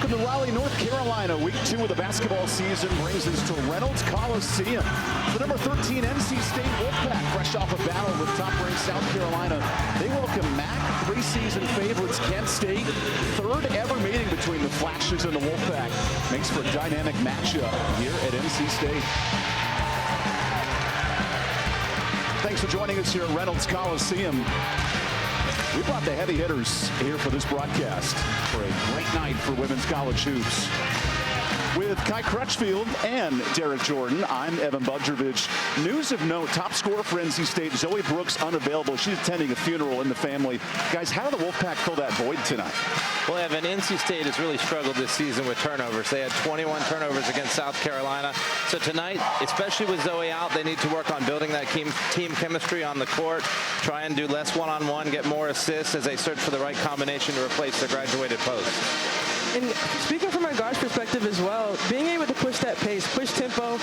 Welcome to Raleigh, North Carolina. Week 2 of the basketball season brings us to Reynolds Coliseum. The number 13 NC State Wolfpack, fresh off a battle with top-ranked South Carolina. They welcome MAC preseason favorites Kent State. Third ever meeting between the Flashes and the Wolfpack. Makes for a dynamic matchup here at NC State. Thanks for joining us here at Reynolds Coliseum. We brought the heavy hitters here for this broadcast for a great night for women's college hoops. With Kai Crutchfield and Derek Jordan, I'm EvanBudrovich. News of note, top scorer for NC State, Zoe Brooks, unavailable. She's attending a funeral in the family. Guys, how did the Wolfpack fill that void tonight? Well, Evan, NC State has really struggled this season with turnovers. They had 21 turnovers against South Carolina. So tonight, especially with Zoe out, they need to work on building that team chemistry on the court, try and do less one-on-one, get more assists as they search for the right combination to replace their graduated post. And speaking from a guard's perspective as well, being able to push that pace, push tempo,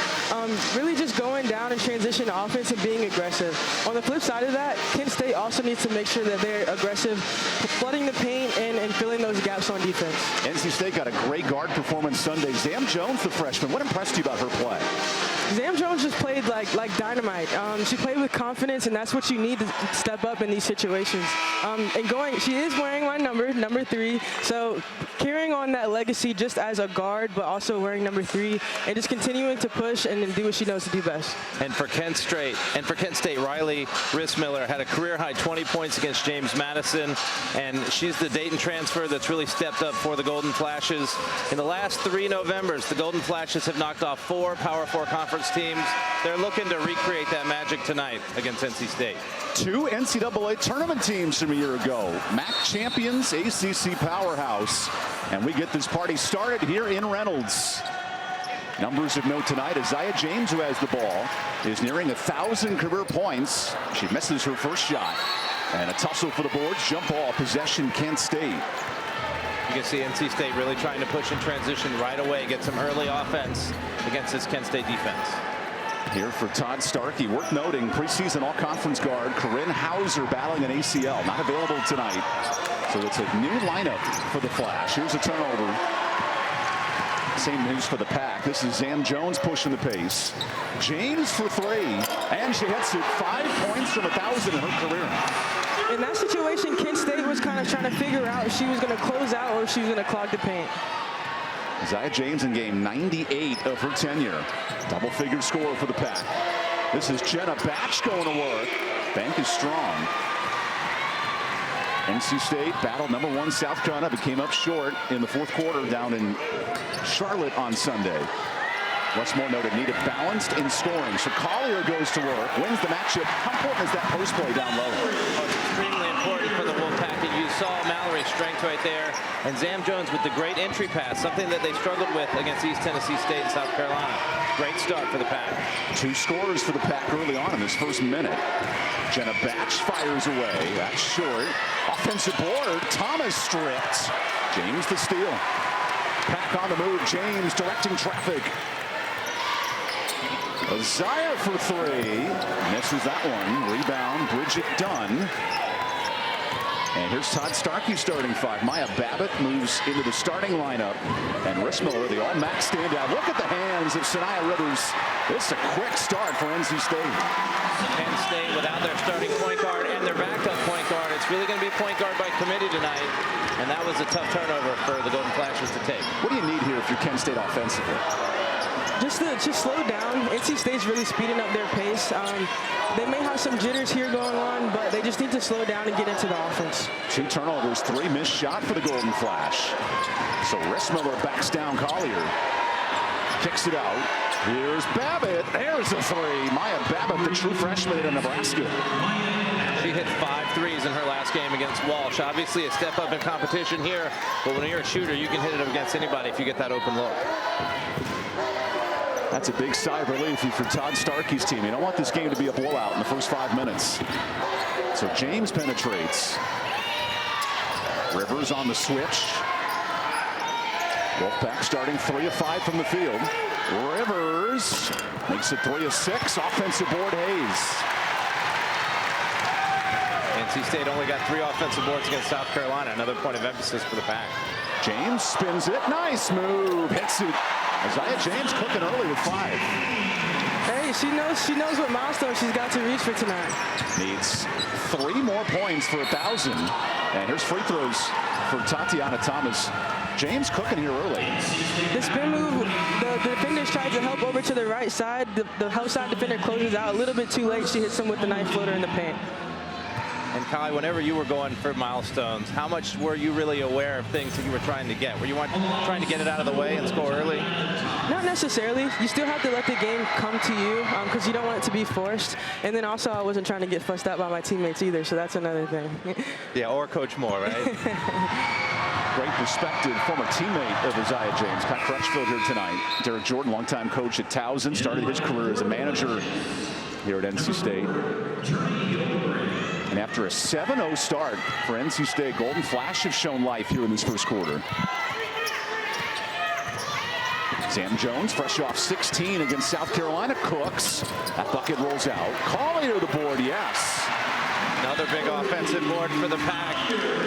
really just going down and transition to offense and being aggressive. On the flip side of that, Kent State also needs to make sure that they're aggressive, flooding the paint and filling those gaps on defense. NC State got a great guard performance Sunday. Zam Jones, the freshman, what impressed you about her play? Zam Jones just played like dynamite. She played with confidence, and that's what you need to step up in these situations. She is wearing my number 3, so carrying on that legacy just as a guard, but also wearing number 3, and just continuing to push and do what she knows to do best. And for Kent State, Riley Rissmiller had a career-high 20 points against James Madison, and she's the Dayton transfer that's really stepped up for the Golden Flashes. In the last 3 Novembers, the Golden Flashes have knocked off 4 Power 4 conference teams. They're looking to recreate that magic tonight against NC State. 2 NCAA tournament teams from a year ago. MAC champions, ACC powerhouse. And we get this party started here in Reynolds. Numbers of note tonight, Isaiah James, who has the ball, is nearing 1,000 career points. She misses her first shot. And a tussle for the boards. Jump ball, possession, Kent State. You can see NC State really trying to push in transition right away, get some early offense against this Kent State defense. Here for Todd Starkey, worth noting, preseason all-conference guard Corinne Hauser battling an ACL, not available tonight. So it's a new lineup for the Flash. Here's a turnover. Same news for the Pack. This is Zam Jones pushing the pace. James for 3, and she hits it 5 points from 1,000 in her career. In that situation, Kent State was kind of trying to figure out if she was going to close out or if she was going to clog the paint. Isaiah James in game 98 of her tenure. Double-figure scorer for the Pack. This is Jenna Batch going to work. Bank is strong. NC State battled number 1 South Carolina, but came up short in the 4th quarter down in Charlotte on Sunday. Westmore noted needed balanced in scoring. So Collier goes to work, wins the matchup. How important is that post play down low? Oh, it's extremely important for the Wolfpack. And you saw Mallory's strength right there. And Zam Jones with the great entry pass, something that they struggled with against East Tennessee State and South Carolina. Great start for the Pack. 2 scores for the Pack early on in this first minute. Jenna Batch fires away. That's short. Offensive board. Thomas stripped. James the steal. Pack on the move. James directing traffic. Isaiah for 3. Misses that one. Rebound. Bridget Dunn. And here's Todd Starkey starting 5. Maya Babbitt moves into the starting lineup. And Rissmiller, the all-MAC standout. Look at the hands of Sanaya Rivers. It's a quick start for NC State. Penn State without their starting point guard and their backup point guard. It's really going to be point guard by committee tonight. And that was a tough turnover for the Golden Flashes to take. What do you need here if you're Kent State offensively? Just slow down. NC State's really speeding up their pace. They may have some jitters here going on, but they just need to slow down and get into the offense. 2 turnovers, 3 missed shot for the Golden Flash. So Rissmiller backs down Collier. Kicks it out. Here's Babbitt. There's a 3. Maya Babbitt, the true freshman in Nebraska. She hit 5 threes in her last game against Walsh. Obviously a step up in competition here, but when you're a shooter, you can hit it against anybody if you get that open look. That's a big sigh of relief for Todd Starkey's team. You don't want this game to be a blowout in the first 5 minutes. So James penetrates. Rivers on the switch. Wolfpack starting 3 of 5 from the field. Rivers makes it 3 of 6. Offensive board, Hayes. NC State only got 3 offensive boards against South Carolina. Another point of emphasis for the Pack. James spins it. Nice move. Hits it. Isaiah James cooking early with 5. Hey, she knows what milestone she's got to reach for tonight. Needs 3 more points for 1,000. And here's free throws for Tatiana Thomas. James cooking here early. The spin move, the defenders tried to help over to the right side. The help side defender closes out a little bit too late. She hits him with the knife floater in the paint. And Kai, whenever you were going for milestones, how much were you really aware of things that you were trying to get? Were you trying to get it out of the way and score early? Not necessarily. You still have to let the game come to you because you don't want it to be forced. And then also I wasn't trying to get fussed out by my teammates either, so that's another thing. Yeah, or Coach Moore, right? Great perspective, former teammate of Isaiah James. Pat Crutchfield here tonight. Derek Jordan, longtime coach at Towson, started his career as a manager here at NC State. And after a 7-0 start for NC State, Golden Flash have shown life here in this first quarter. Sam Jones, fresh off 16 against South Carolina, cooks. That bucket rolls out. Collier to the board, yes. Another big offensive board for the Pack.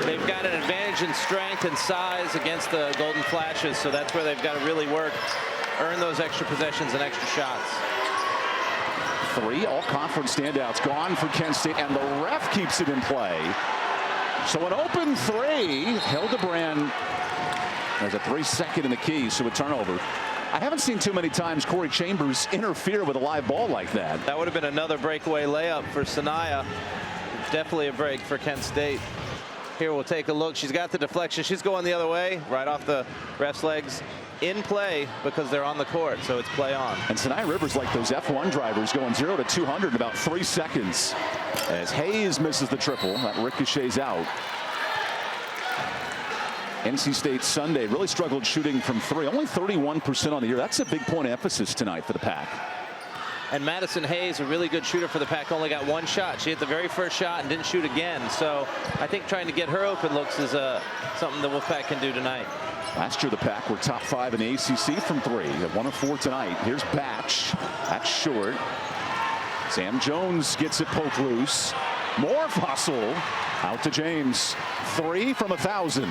They've got an advantage in strength and size against the Golden Flashes, so that's where they've got to really work, earn those extra possessions and extra shots. 3 all-conference standouts gone for Kent State, and the ref keeps it in play. So an open 3. Hildebrand, there's a 3-second in the key, so a turnover. I haven't seen too many times Corey Chambers interfere with a live ball like that. That would have been another breakaway layup for Sanaya. Definitely a break for Kent State. Here we'll take a look. She's got the deflection. She's going the other way, right off the ref's legs. In play because they're on the court, so it's play on. And Sanaya Rivers like those F1 drivers going 0 to 200 in about 3 seconds. As Hayes misses the triple, that ricochets out. NC State Sunday really struggled shooting from 3, only 31% on the year. That's a big point of emphasis tonight for the Pack. And Madison Hayes, a really good shooter for the Pack, only got 1 shot. She hit the very first shot and didn't shoot again. So I think trying to get her open looks is something the Wolfpack can do tonight. Last year the Pack were top 5 in the ACC from 3. At 1 of 4 tonight. Here's Batch. That's short. Sam Jones gets it poked loose. More Fossil. Out to James. 3 from 1,000.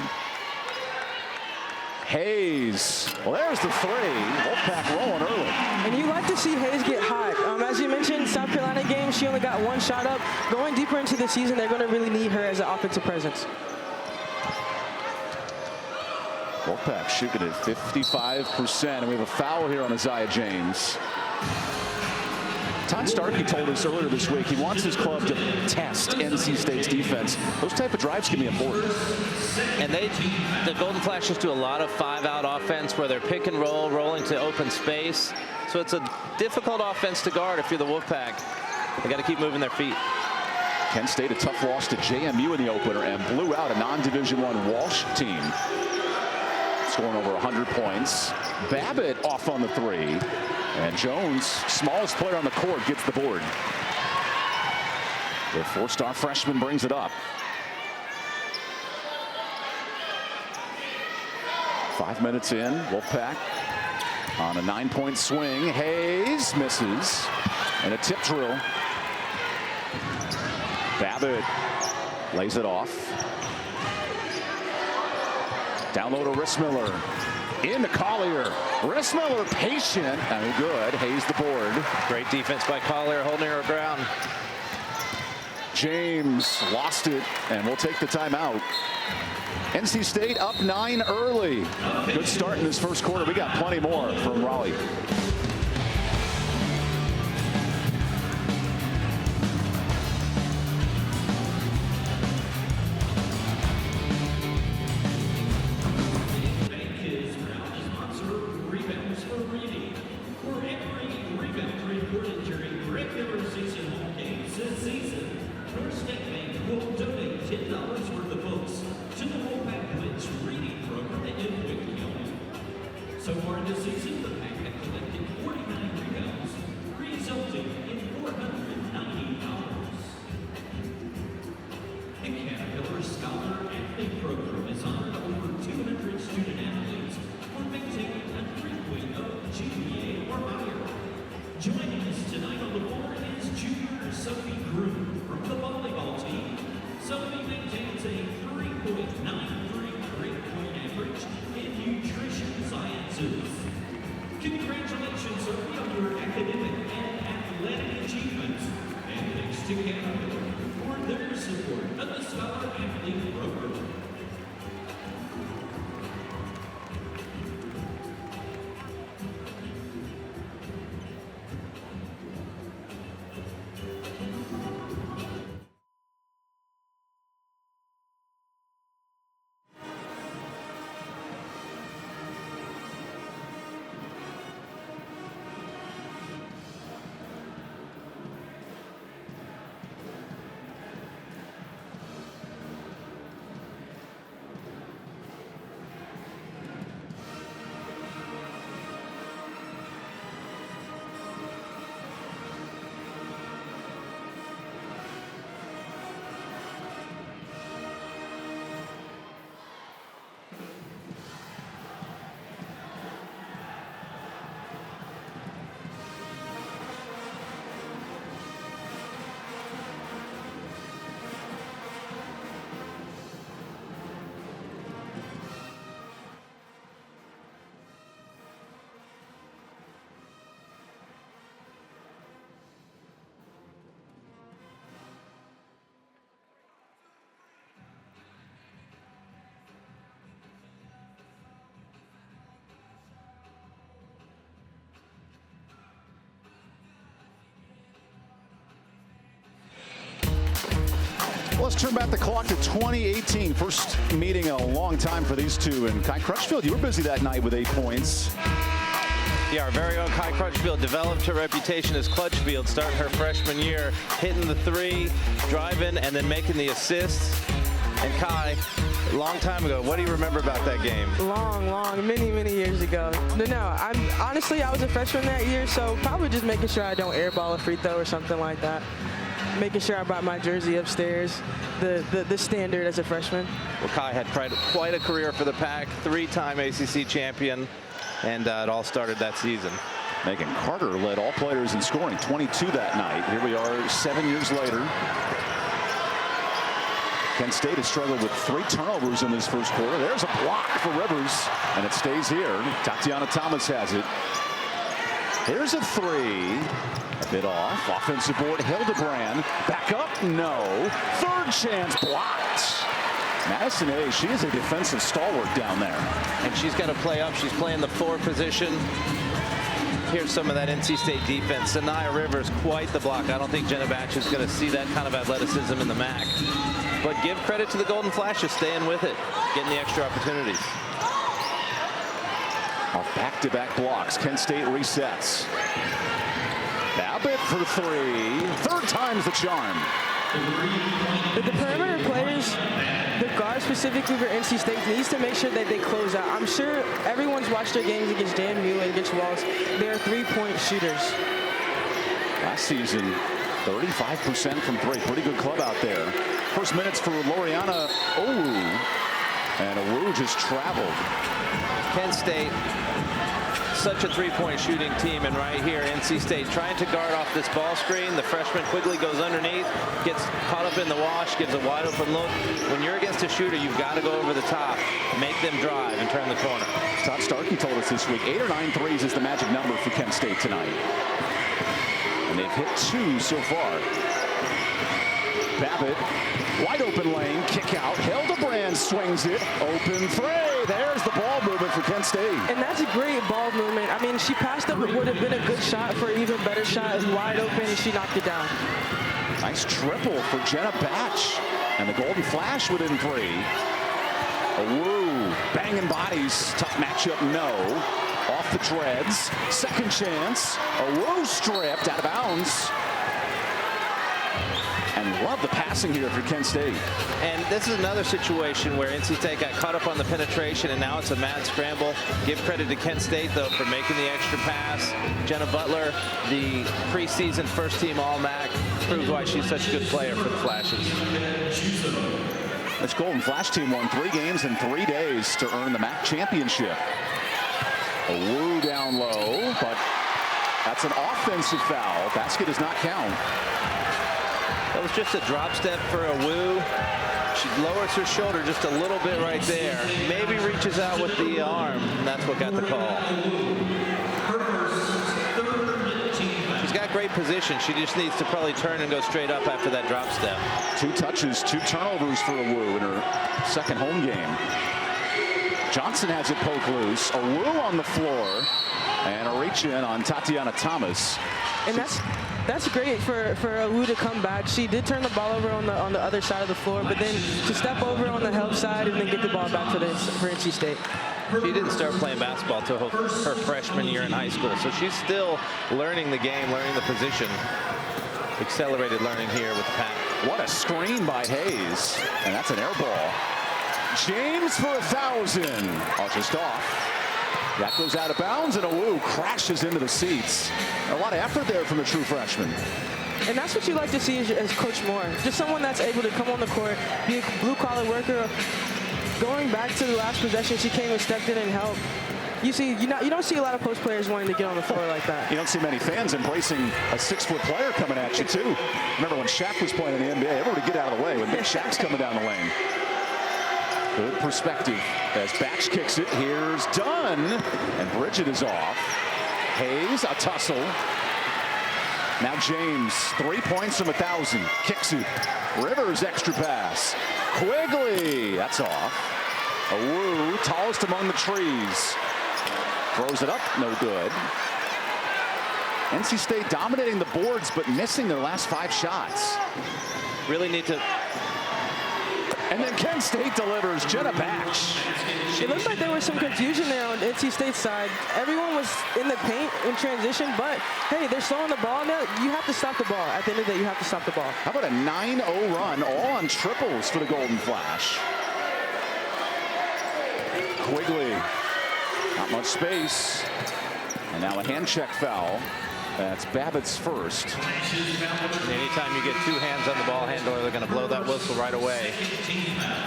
Hayes. Well, there's the 3. Wolfpack rolling early. And you like to see Hayes get hot. As you mentioned, South Carolina game, she only got 1 shot up. Going deeper into the season, they're going to really need her as an offensive presence. Wolfpack shooting at 55%, and we have a foul here on Isaiah James. Todd Starkey told us earlier this week he wants his club to test NC State's defense. Those type of drives can be important. And the Golden Flashes do a lot of 5-out offense where they're pick and roll, rolling to open space. So it's a difficult offense to guard if you're the Wolfpack. They got to keep moving their feet. Kent State a tough loss to JMU in the opener and blew out a non-Division I Walsh team. Scoring over 100 points. Babbitt off on the 3. And Jones, smallest player on the court, gets the board. The 4-star freshman brings it up. 5 minutes in, Wolfpack on a 9-point swing. Hayes misses. And a tip drill. Babbitt lays it off. Down low to Rissmiller. Into Collier. Rissmiller patient and good. Hayes the board. Great defense by Collier, holding her ground. James lost it, and we'll take the timeout. NC State up 9 early. Good start in this first quarter. We got plenty more from Raleigh. So far this season, the Pack have collected 49 rebounds, resulting in $490. The Caterpillar Scholar Athlete Program has honored over 200 student athletes for maintaining a 3.0 GPA or higher. Joining us tonight on the board is junior Sophie Groom from the volleyball team. Sophie maintains a 3.93 grade point average classes. Congratulations early on your academic and athletic achievements. And thanks to Canada for their support of the Scholar Athlete Program. Let's turn back the clock to 2018. First meeting in a long time for these two. And Kai Crutchfield, you were busy that night with 8 points. Yeah, our very own Kai Crutchfield developed her reputation as Clutchfield, starting her freshman year, hitting the three, driving, and then making the assists. And Kai, a long time ago, what do you remember about that game? Long, many years ago. No, I was a freshman that year, so probably just making sure I don't airball a free throw or something like that. Making sure I brought my jersey upstairs, the standard as a freshman. Well, Kai had quite a career for the Pack, 3-time ACC champion, and it all started that season. Megan Carter led all players in scoring, 22 that night. Here we are 7 years later. Kent State has struggled with 3 turnovers in this first quarter. There's a block for Rivers, and it stays here. Tatiana Thomas has it. Here's a 3. A bit off. Offensive board, Hildebrand. Back up, no. Third chance, blocked. Madison A, she is a defensive stalwart down there. And she's got to play up. She's playing the 4 position. Here's some of that NC State defense. Sanaya Rivers, quite the block. I don't think Jenna Batch is going to see that kind of athleticism in the MAC. But give credit to the Golden Flashes staying with it, getting the extra opportunities. Off back-to-back blocks, Kent State resets. Babbitt for 3. Third time's the charm. The perimeter players, the guard specifically for NC State, needs to make sure that they close out. I'm sure everyone's watched their games against JMU and against Walls. They're 3-point shooters. Last season, 35% from 3. Pretty good club out there. First minutes for Loriana Owu. And Owu just traveled. Kent State, such a 3-point shooting team, and right here NC State trying to guard off this ball screen. The freshman Quigley goes underneath, gets caught up in the wash, gives a wide open look. When you're against a shooter, you've got to go over the top, make them drive and turn the corner. Todd Starkey told us this week 8 or 9 threes is the magic number for Kent State tonight, and they've hit 2 so far. Babbitt, wide open lane, kick out. Hildebrand swings it, open 3. There's the ball movement for Kent State. And that's a great ball movement. I mean, she passed up what would have been a good shot for an even better shot. It's wide open, and she knocked it down. Nice triple for Jenna Batch. And the Golden Flash within 3. Woo, banging bodies. Tough matchup, no. Off the treads. Second chance. Woo stripped out of bounds. And love the passing here for Kent State. And this is another situation where NC State got caught up on the penetration, and now it's a mad scramble. Give credit to Kent State, though, for making the extra pass. Jenna Butler, the preseason first-team All-MAC, proved why she's such a good player for the Flashes. This Golden Flash team won 3 games in 3 days to earn the MAC championship. A Woo down low, but that's an offensive foul. Basket does not count. That was just a drop step for a Woo. She lowers her shoulder just a little bit right there. Maybe reaches out with the arm, and that's what got the call. She's got great position. She just needs to probably turn and go straight up after that drop step. 2 touches, 2 turnovers for Wu in her second home game. Johnson has it poke loose. Wu on the floor, and a reach in on Tatiana Thomas. And that's great for Wu to come back. She did turn the ball over on the other side of the floor, but then to step over on the help side and then get the ball back for NC State. She didn't start playing basketball till her freshman year in high school, so she's still learning the game, learning the position. Accelerated learning here with the pack. What a screen by Hayes, and that's an air ball. James for 1,000. Oh, just off. That goes out of bounds, and Wu crashes into the seats. A lot of effort there from the true freshman. And that's what you like to see as Coach Moore. Just someone that's able to come on the court, be a blue-collar worker. Going back to the last possession, she came and stepped in and helped. You don't see a lot of post players wanting to get on the floor like that. You don't see many fans embracing a 6-foot player coming at you, too. Remember when Shaq was playing in the NBA, everybody would get out of the way when Big Shaq's coming down the lane. Good perspective as Batch kicks it. Here's Dunn, and Bridget is off. Hayes, a tussle. Now James, 3 points from 1,000. Kicks it. Rivers, extra pass. Quigley, that's off. Wu, tallest among the trees. Throws it up, no good. NC State dominating the boards, but missing their last 5 shots. Really need to. And then Kent State delivers. Jenna Batch. It looked like there was some confusion there on NC State's side. Everyone was in the paint in transition, but hey, they're slowing the ball now. You have to stop the ball. At the end of the day, you have to stop the ball. How about a 9-0 run, all on triples for the Golden Flash? Quigley, not much space. And now a hand check foul. That's Babbitt's first. Anytime you get 2 hands on the ball handler, they're going to blow that whistle right away.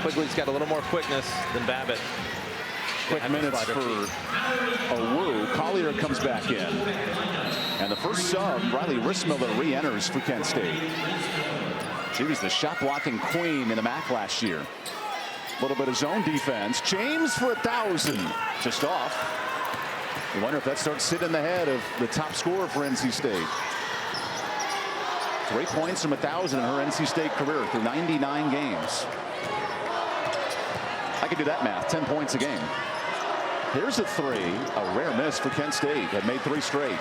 Quigley's got a little more quickness than Babbitt. Quick minutes for Wu. Collier comes back in. And the first sub, Riley Rissmiller, re-enters for Kent State. She was the shot blocking queen in the MAC last year. A little bit of zone defense. James for 1,000. Just off. You wonder if that starts sitting in the head of the top scorer for NC State. 3 points from 1,000 in her NC State career through 99 games. I could do that math. 10 points a game. Here's a 3. A rare miss for Kent State. Had made 3 straight.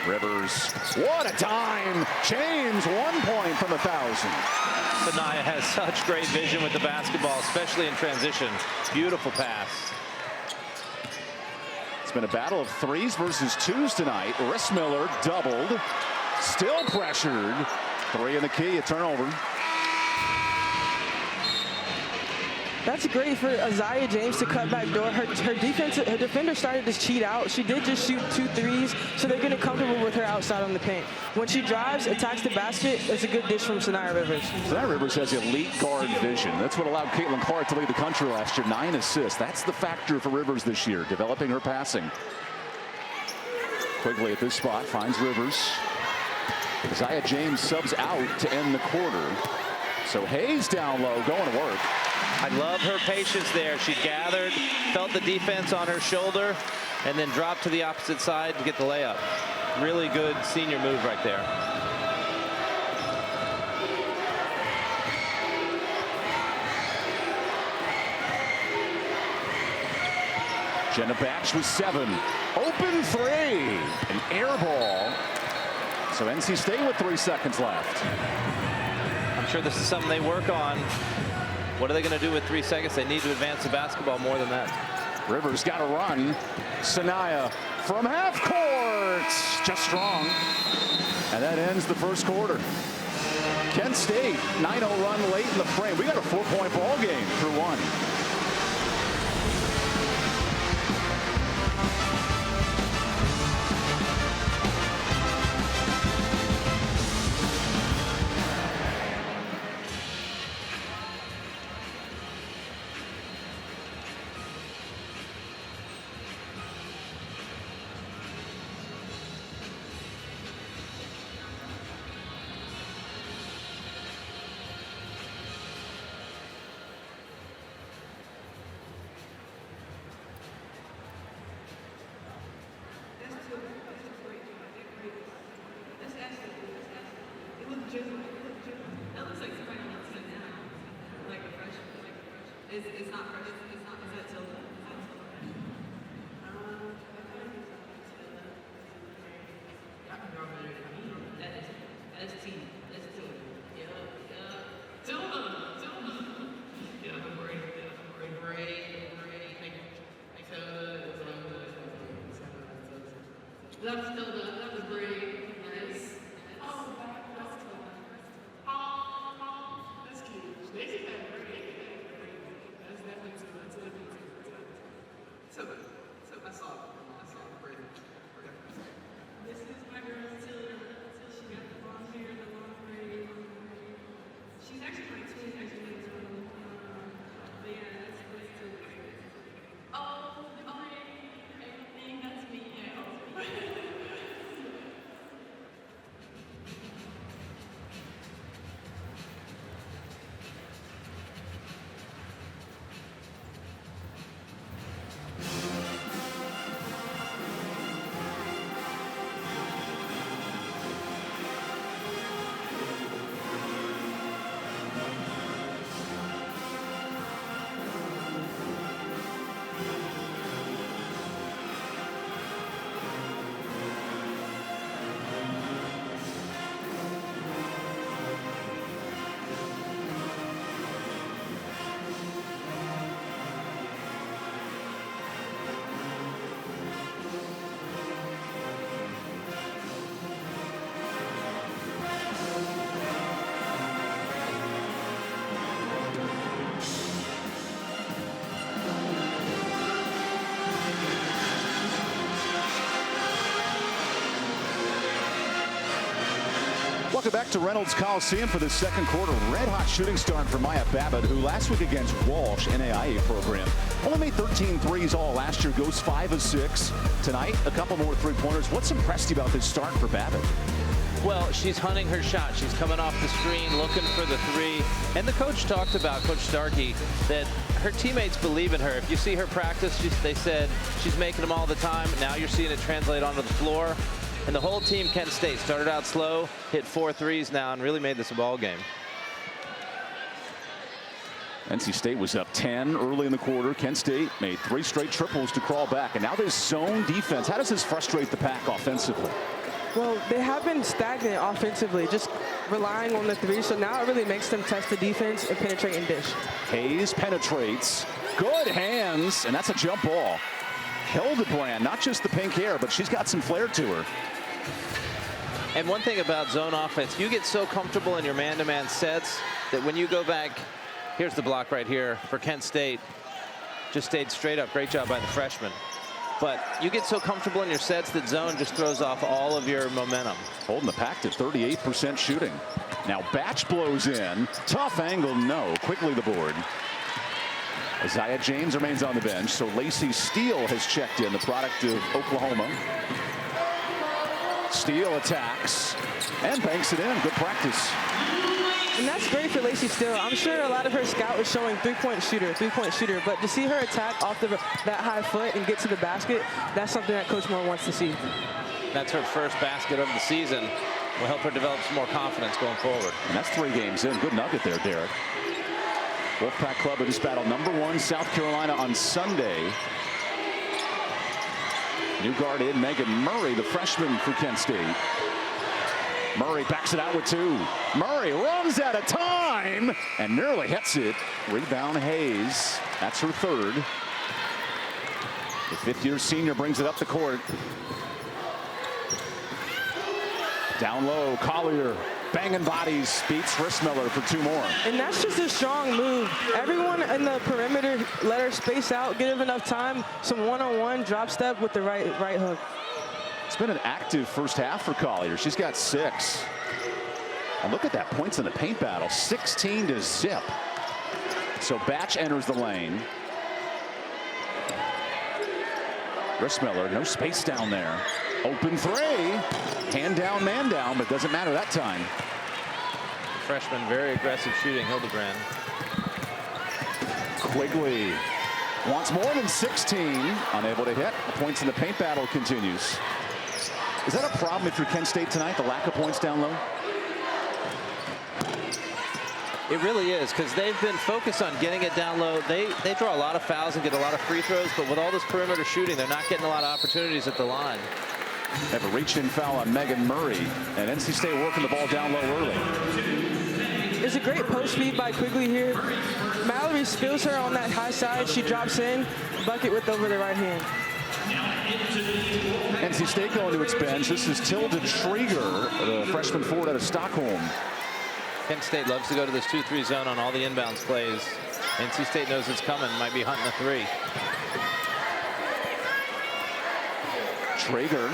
Rivers. What a dime. James, 1 point from 1,000. Sanaya has such great vision with the basketball, especially in transition. Beautiful pass. It's been a battle of 3s versus 2s tonight. Rissmiller doubled. Still pressured. 3 in the key, a turnover. That's great for Isaiah James to cut back door. Her defender started to cheat out. She did just shoot 2 threes, so they're getting comfortable with her outside on the paint. When she drives, attacks the basket, it's a good dish from Sanaya Rivers. Sanaya Rivers has elite guard vision. That's what allowed Caitlin Clark to lead the country last year. 9 assists. That's the factor for Rivers this year, developing her passing. Quigley at this spot finds Rivers. Isaiah James subs out to end the quarter. So Hayes down low, going to work. I love her patience there. She gathered, felt the defense on her shoulder, and then dropped to the opposite side to get the layup. Really good senior move right there. Jenna Batch with 7. Open 3. An air ball. So NC State with 3 seconds left. I'm sure this is something they work on. What are they going to do with 3 seconds? They need to advance the basketball more than that. Rivers got a run. Sanaya from half court. Just strong. And that ends the first quarter. Kent State, 9-0 run late in the frame. We got a 4-point ball game through 1. It's not fresh. It's not. Is that Tilda? That's T. That's T. Yeah. Tilda. Yeah, the braid. That's Tilda. That was braid. Nice. Oh, that's Tilda. Oh, that's cute. Stacey had braid. That's definitely Tilda. Tilda. I saw the braid. This is my girl Tilda. She got the long hair, the long braid. She's actually my twin, actually. But yeah, that's Tilda. Oh, the braid. Everything, that's me. Yeah. Welcome back to Reynolds Coliseum for the second quarter. Red-hot shooting start for Maya Babbitt, who last week against Walsh, NAIA program, only made 13 threes all last year, goes 5 of 6. Tonight, a couple more three-pointers. What's impressed you about this start for Babbitt? Well, she's hunting her shot. She's coming off the screen, looking for the three. And the coach talked about, Coach Starkey, that her teammates believe in her. If you see her practice, they said she's making them all the time. Now you're seeing it translate onto the floor. And the whole team, Kent State, started out slow, hit 4 threes now, and really made this a ball game. NC State was up 10 early in the quarter. Kent State made 3 straight triples to crawl back. And now this zone defense, how does this frustrate the Pack offensively? Well, they have been stagnant offensively, just relying on the three. So now it really makes them test the defense and penetrate and dish. Hayes penetrates. Good hands, and that's a jump ball. Hildebrand, not just the pink hair, but she's got some flair to her. And one thing about zone offense, you get so comfortable in your man-to-man sets that when you go back, here's the block right here for Kent State. Just stayed straight up. Great job by the freshman. But you get so comfortable in your sets that zone just throws off all of your momentum. Holding the Pack to 38% shooting. Now Batch blows in. Tough angle, no. Quickly the board. Isaiah James remains on the bench, so Lacey Steele has checked in, the product of Oklahoma. Steele attacks and banks it in. Good practice. And that's great for Lacey Steele. I'm sure a lot of her scout was showing three-point shooter, but to see her attack off that high foot and get to the basket, that's something that Coach Moore wants to see. That's her first basket of the season. Will help her develop some more confidence going forward. And that's 3 games in. Good nugget there, Derek. Wolfpack Club in this battle, #1 South Carolina on Sunday. New guard in, Megan Murray, the freshman for Kent State. Murray backs it out with 2. Murray runs out of time and nearly hits it. Rebound Hayes. That's her 3rd. The 5th-year senior brings it up the court. Down low, Collier banging bodies, beats Rissmiller for 2 more. And that's just a strong move. Everyone in the perimeter let her space out, give enough time, some one-on-one drop step with the right hook. It's been an active first half for Collier. She's got 6. And look at that, points in the paint battle, 16 to zip. So Batch enters the lane. Rissmiller, no space down there. Open 3, hand down, man down, but doesn't matter that time. Freshman, very aggressive shooting, Hildebrand. Quigley wants more than 16, unable to hit. The points in the paint battle continues. Is that a problem if you're Kent State tonight, the lack of points down low? It really is, because they've been focused on getting it down low. They draw a lot of fouls and get a lot of free throws, but with all this perimeter shooting, they're not getting a lot of opportunities at the line. Have a reach-in foul on Megan Murray, and NC State working the ball down low early. It's a great post feed by Quigley here. Mallory spills her on that high side. She drops in, bucket with over the right hand. NC State going to its bench. This is Tilda Trieger, the freshman forward out of Stockholm. Kent State loves to go to this 2-3 zone on all the inbounds plays. NC State knows it's coming, might be hunting a three. Traeger,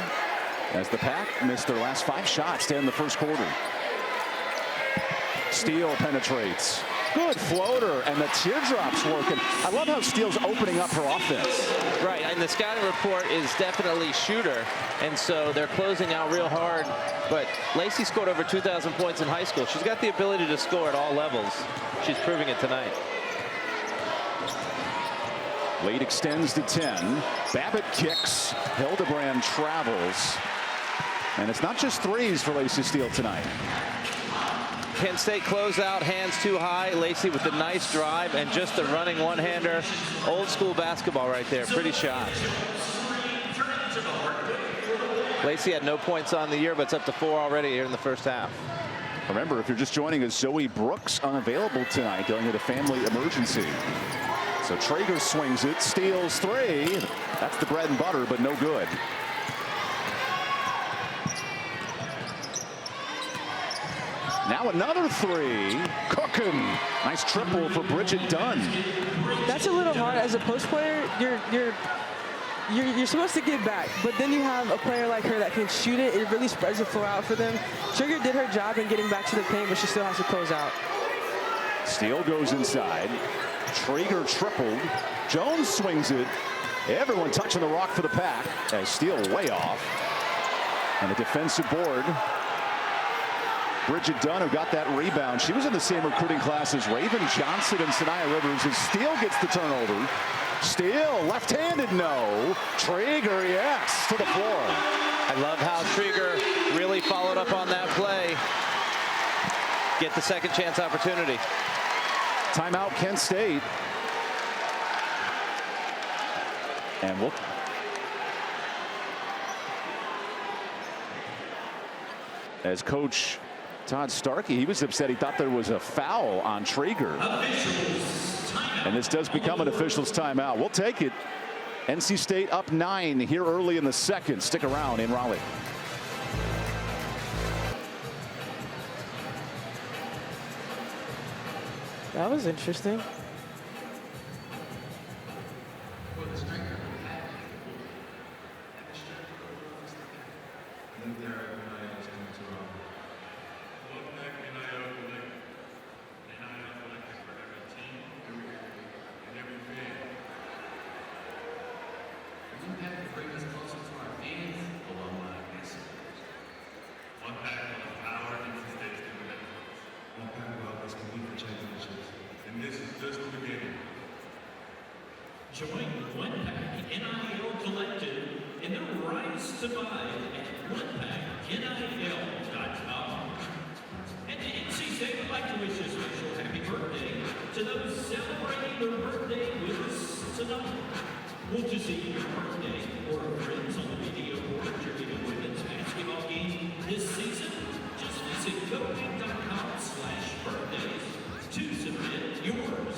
as the Pack missed their last 5 shots to end the first quarter. Steele penetrates. Good floater, and the teardrop's working. I love how Steele's opening up her offense. Right, and the scouting report is definitely shooter, and so they're closing out real hard. But Lacey scored over 2,000 points in high school. She's got the ability to score at all levels. She's proving it tonight. Lead extends to 10. Babbitt kicks. Hildebrand travels. And it's not just threes for Lacey Steele tonight. Kent State closeout, hands too high. Lacey with the nice drive and just a running one-hander. Old school basketball right there. Pretty shot. Lacey had no points on the year, but it's up to 4 already here in the first half. Remember, if you're just joining us, Zoe Brooks unavailable tonight, going into family emergency. So Traeger swings it, steals 3. That's the bread and butter, but no good. Now another 3. Cooking. Nice triple for Bridget Dunn. That's a little hard as a post player. You're supposed to get back, but then you have a player like her that can shoot it. It really spreads the floor out for them. Trigger did her job in getting back to the paint, but she still has to close out. Steele goes inside. Traeger tripled. Jones swings it. Everyone touching the rock for the Pack as Steele way off. And a defensive board. Bridget Dunn, who got that rebound. She was in the same recruiting class as Raven Johnson and Sanaya Rivers as Steele gets the turnover. Steele, left-handed, no. Traeger, yes, to the floor. I love how Trieger really followed up on that play. Get the second chance opportunity. Timeout, Kent State. And we'll... As Coach Todd Starkey, he was upset. He thought there was a foul on Traeger. And this does become an official's timeout. We'll take it. NC State up 9 here early in the second. Stick around in Raleigh. That was interesting. Join One Pack NIL Collective in the Rise to Buy at OnePackNIL.com. And NC State would like to wish a special happy birthday to those celebrating their birthday with us tonight. Want to see your birthday or friends on the video board during a women's basketball game this season? Just visit GoBig.com/birthdays to submit yours.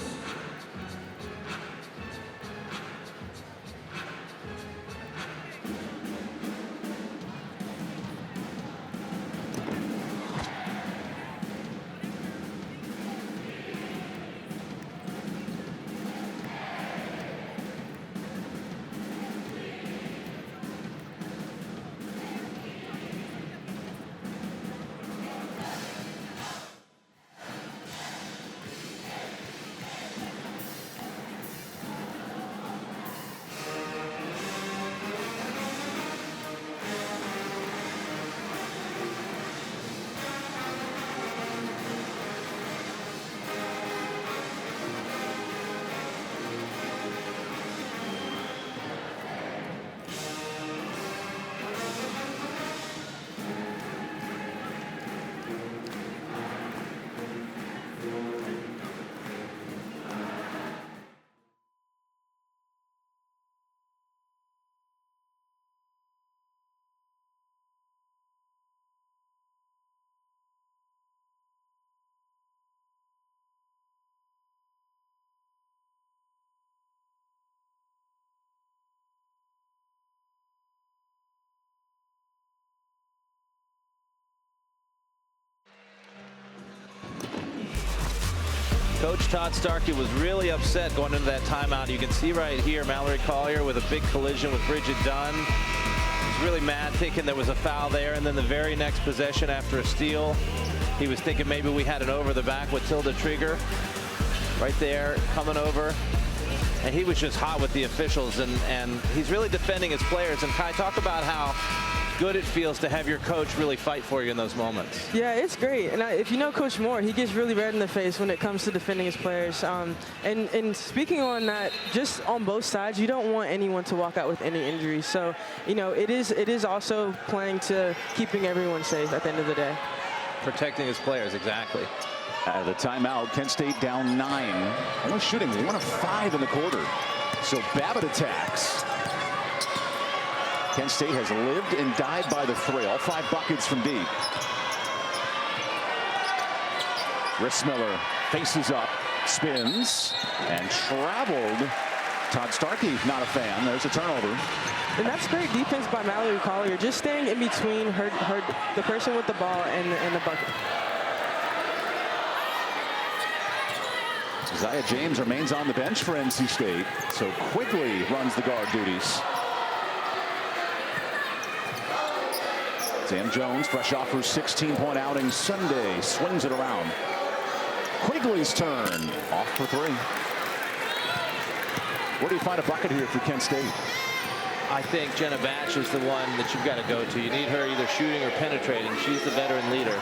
Coach Todd Starkey was really upset going into that timeout. You can see right here Mallory Collier with a big collision with Bridget Dunn. He's really mad, thinking there was a foul there, and then the very next possession after a steal, he was thinking maybe we had an over the back with Tilda Trigger right there coming over. And he was just hot with the officials, and he's really defending his players. And Kai, talk about how good it feels to have your coach really fight for you in those moments. Yeah, it's great. And if you know Coach Moore, he gets really red in the face when it comes to defending his players. And speaking on that, just on both sides, you don't want anyone to walk out with any injuries. So, you know, it is also playing to keeping everyone safe at the end of the day. Protecting his players, exactly. Out of the timeout, Kent State down 9. Only shooting 1 of 5 in the quarter. So Babbitt attacks. Kent State has lived and died by the 3. All 5 buckets from deep. Rissmiller faces up, spins, and traveled. Todd Starkey not a fan. There's a turnover. And that's great defense by Mallory Collier, just staying in between the person with the ball and the bucket. Isaiah James remains on the bench for NC State, so quickly runs the guard duties. Sam Jones, fresh off her 16-point outing Sunday, swings it around. Quigley's turn, off for 3. Where do you find a bucket here for Kent State? I think Jenna Batch is the one that you've got to go to. You need her either shooting or penetrating. She's the veteran leader.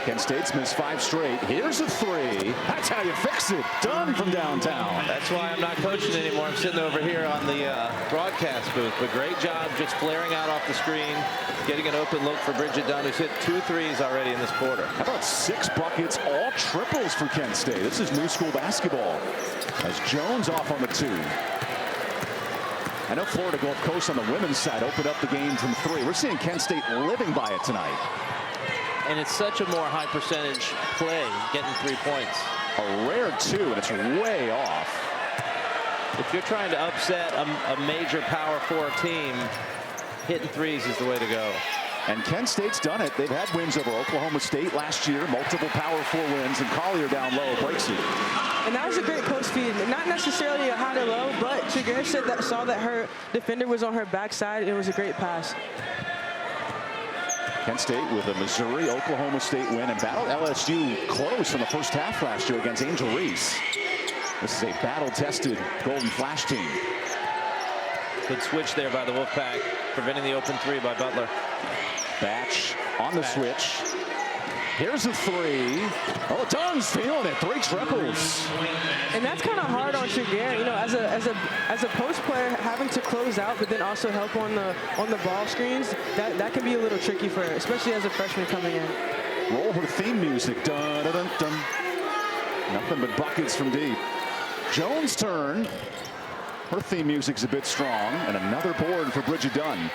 Kent State's missed 5 straight. Here's a 3. That's how you fix it. Done from downtown. That's why I'm not coaching anymore. I'm sitting over here on the broadcast booth. But great job just flaring out off the screen, getting an open look for Bridget Dunn, who's hit 2 threes already in this quarter. How about 6 buckets, all triples for Kent State? This is new school basketball. As Jones off on the 2. I know Florida Gulf Coast on the women's side opened up the game from 3. We're seeing Kent State living by it tonight. And it's such a more high percentage play, getting 3 points. A rare 2, and it's way off. If you're trying to upset a major Power 4 team, hitting threes is the way to go. And Kent State's done it. They've had wins over Oklahoma State last year, multiple Power 4 wins, and Collier down low breaks it. And that was a great post feed. Not necessarily a high to low, but Trigger saw that her defender was on her backside, and it was a great pass. Kent State with a Missouri, Oklahoma State win and battled LSU close in the first half last year against Angel Reese. This is a battle-tested Golden Flash team. Good switch there by the Wolfpack, preventing the open 3 by Butler. Batch on the switch. Here's a 3. Oh, Dunn's feeling it. 3 triples. And that's kind of hard on Trigger, you know, as a post player, having to close out, but then also help on the ball screens. That can be a little tricky for her, especially as a freshman coming in. Roll her theme music. Dun, dun, dun, dun. Nothing but buckets from deep. Jones' turn. Her theme music's a bit strong, and another board for Bridget Dunn.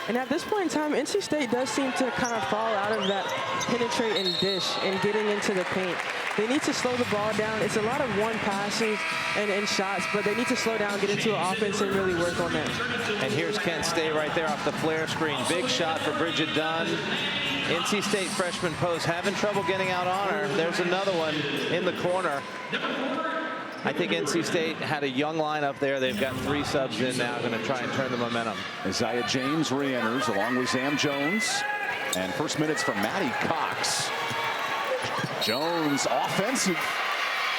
And at this point in time, NC State does seem to kind of fall out of that penetrate and dish and getting into the paint. They need to slow the ball down. It's a lot of one passes and shots, but they need to slow down, get into an offense, and really work on that. And here's Kent State right there off the flare screen. Big shot for Bridget Dunn. NC State freshman post having trouble getting out on her. There's another one in the corner. I think NC State had a young lineup there. They've got 3 subs in now, going to try and turn the momentum. Isaiah James re-enters along with Sam Jones. And first minutes from Maddie Cox. Jones offensive.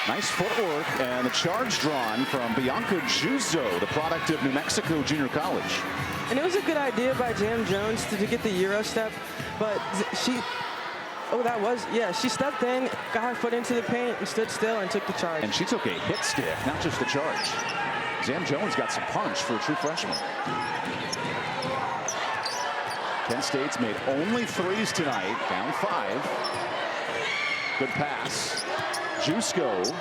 Nice footwork, and the charge drawn from Bianca Juzo, the product of New Mexico Junior College. And it was a good idea by Sam Jones to get the Euro step, but she stepped in, got her foot into the paint, and stood still and took the charge. And she took a hit stick, not just the charge. Sam Jones got some punch for a true freshman. Kent State's made only 3s tonight, down 5. Good pass. Jusko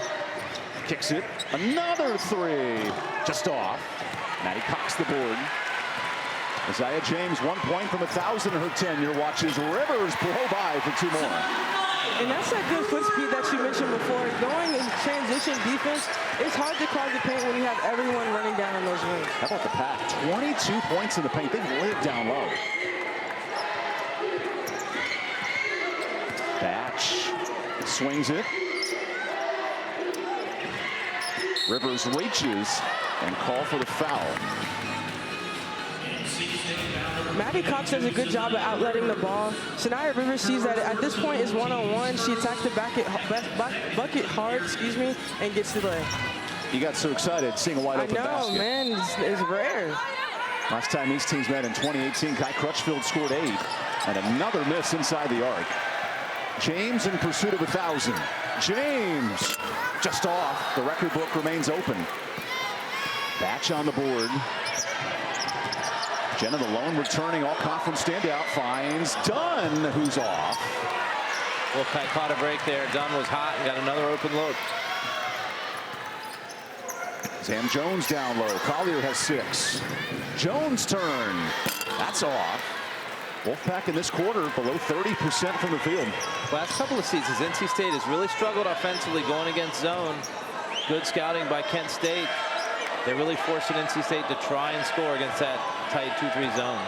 kicks it. Another 3, just off. Maddie Cox the board. Isaiah James 1 point from 1,000 in her tenure. Watches Rivers blow by for 2 more. And that's that good foot speed that you mentioned before. Going in transition defense, it's hard to clog the paint when you have everyone running down on those wings. How about the pack? 22 points in the paint. They live down low. Batch swings it. Rivers reaches and call for the foul. Maddie Cox does a good job of outletting the ball. Shania Rivers sees that at this point is one-on-one. She attacks the bucket hard, and gets to the lay. You got so excited seeing a wide open basket. I know, man, it's rare. Last time these teams met in 2018, Kai Crutchfield scored 8, and another miss inside the arc. James in pursuit of 1,000. James just off. The record book remains open. Batch on the board. Jenna the lone returning all-conference standout finds Dunn, who's off. Wolfpack caught a break there. Dunn was hot and got another open look. Sam Jones down low. Collier has 6. Jones' turn. That's off. Wolfpack in this quarter below 30% from the field. Last couple of seasons, NC State has really struggled offensively going against zone. Good scouting by Kent State. They're really forcing NC State to try and score against that tight 2-3 zone.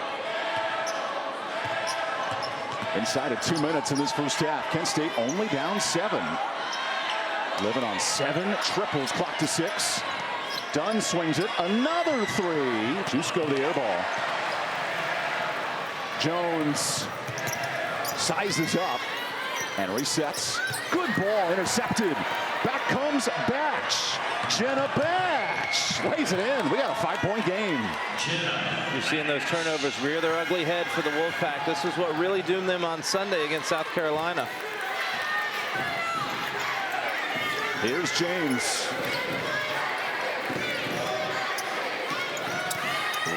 Inside of 2 minutes in this first half, Kent State only down 7. Living on 7 triples, clock to 6. Dunn swings it, another 3. Jusko the air ball. Jones sizes up and resets. Good ball, intercepted. Back comes Batch. Jenna Batch lays it in. We got a 5-point game. You're seeing those turnovers rear their ugly head for the Wolfpack. This is what really doomed them on Sunday against South Carolina. Here's James.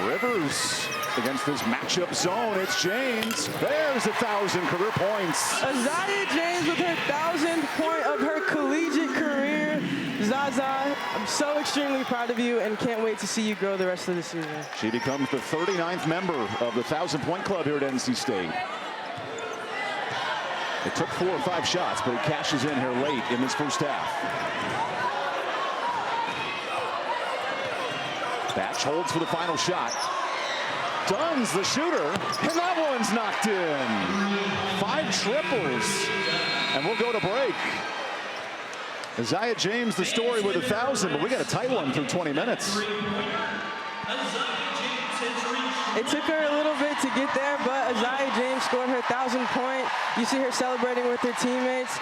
Rivers against this matchup zone. It's James. There's 1,000 career points. Isaiah James with her 1,000th point of her collegiate career. Zaza, I'm so extremely proud of you and can't wait to see you grow the rest of the season. She becomes the 39th member of the 1,000-point club here at NC State. It took 4 or 5 shots, but it cashes in here late in this first half. Batch holds for the final shot. Dunn's the shooter, and that one's knocked in. 5 triples, and we'll go to break. Isaiah James, the story with 1,000, but we got a tight one through 20 minutes. It took her a little bit to get there, but Isaiah James scored her 1,000th point. You see her celebrating with her teammates,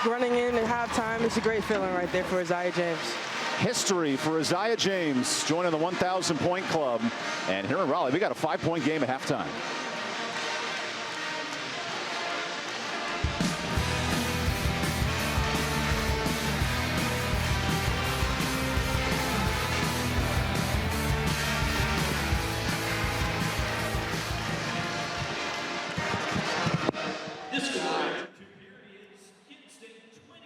running in at halftime. It's a great feeling right there for Isaiah James. History for Isaiah James joining the 1,000-point club. And here in Raleigh, we got a 5-point game at halftime. This score after 2 periods, Kent State 28,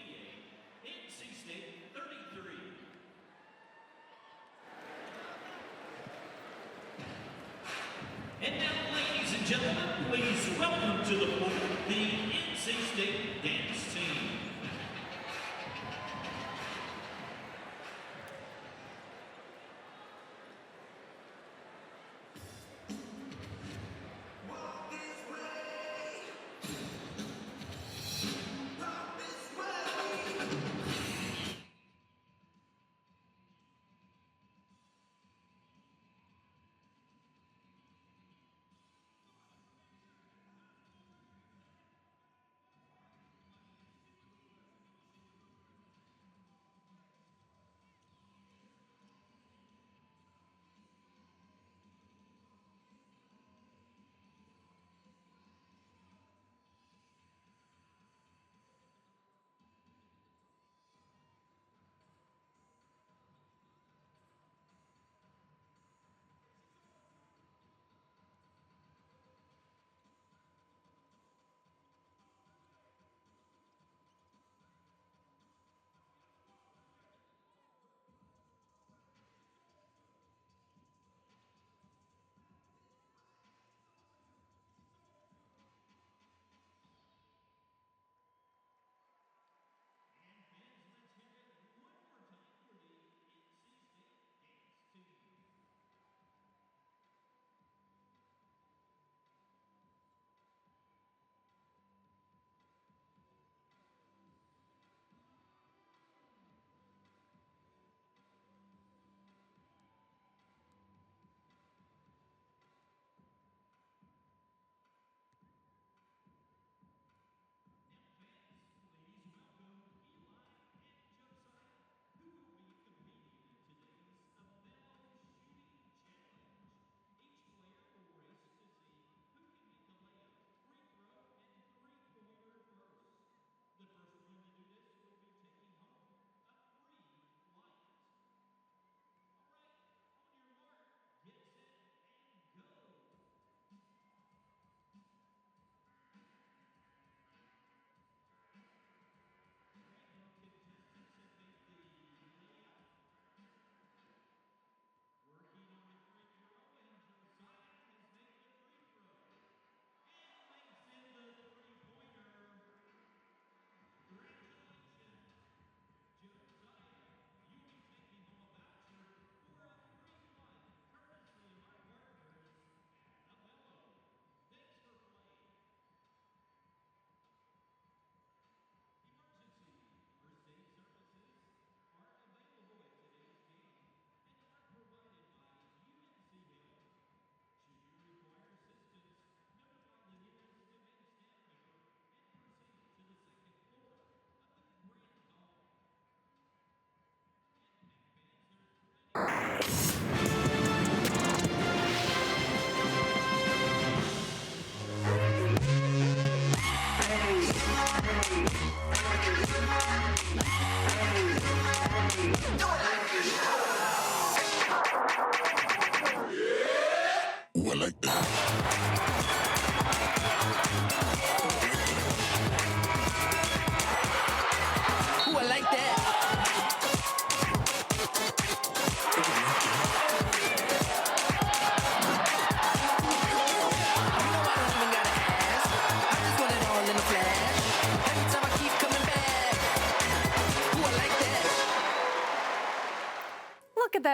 NC State 33. And now, ladies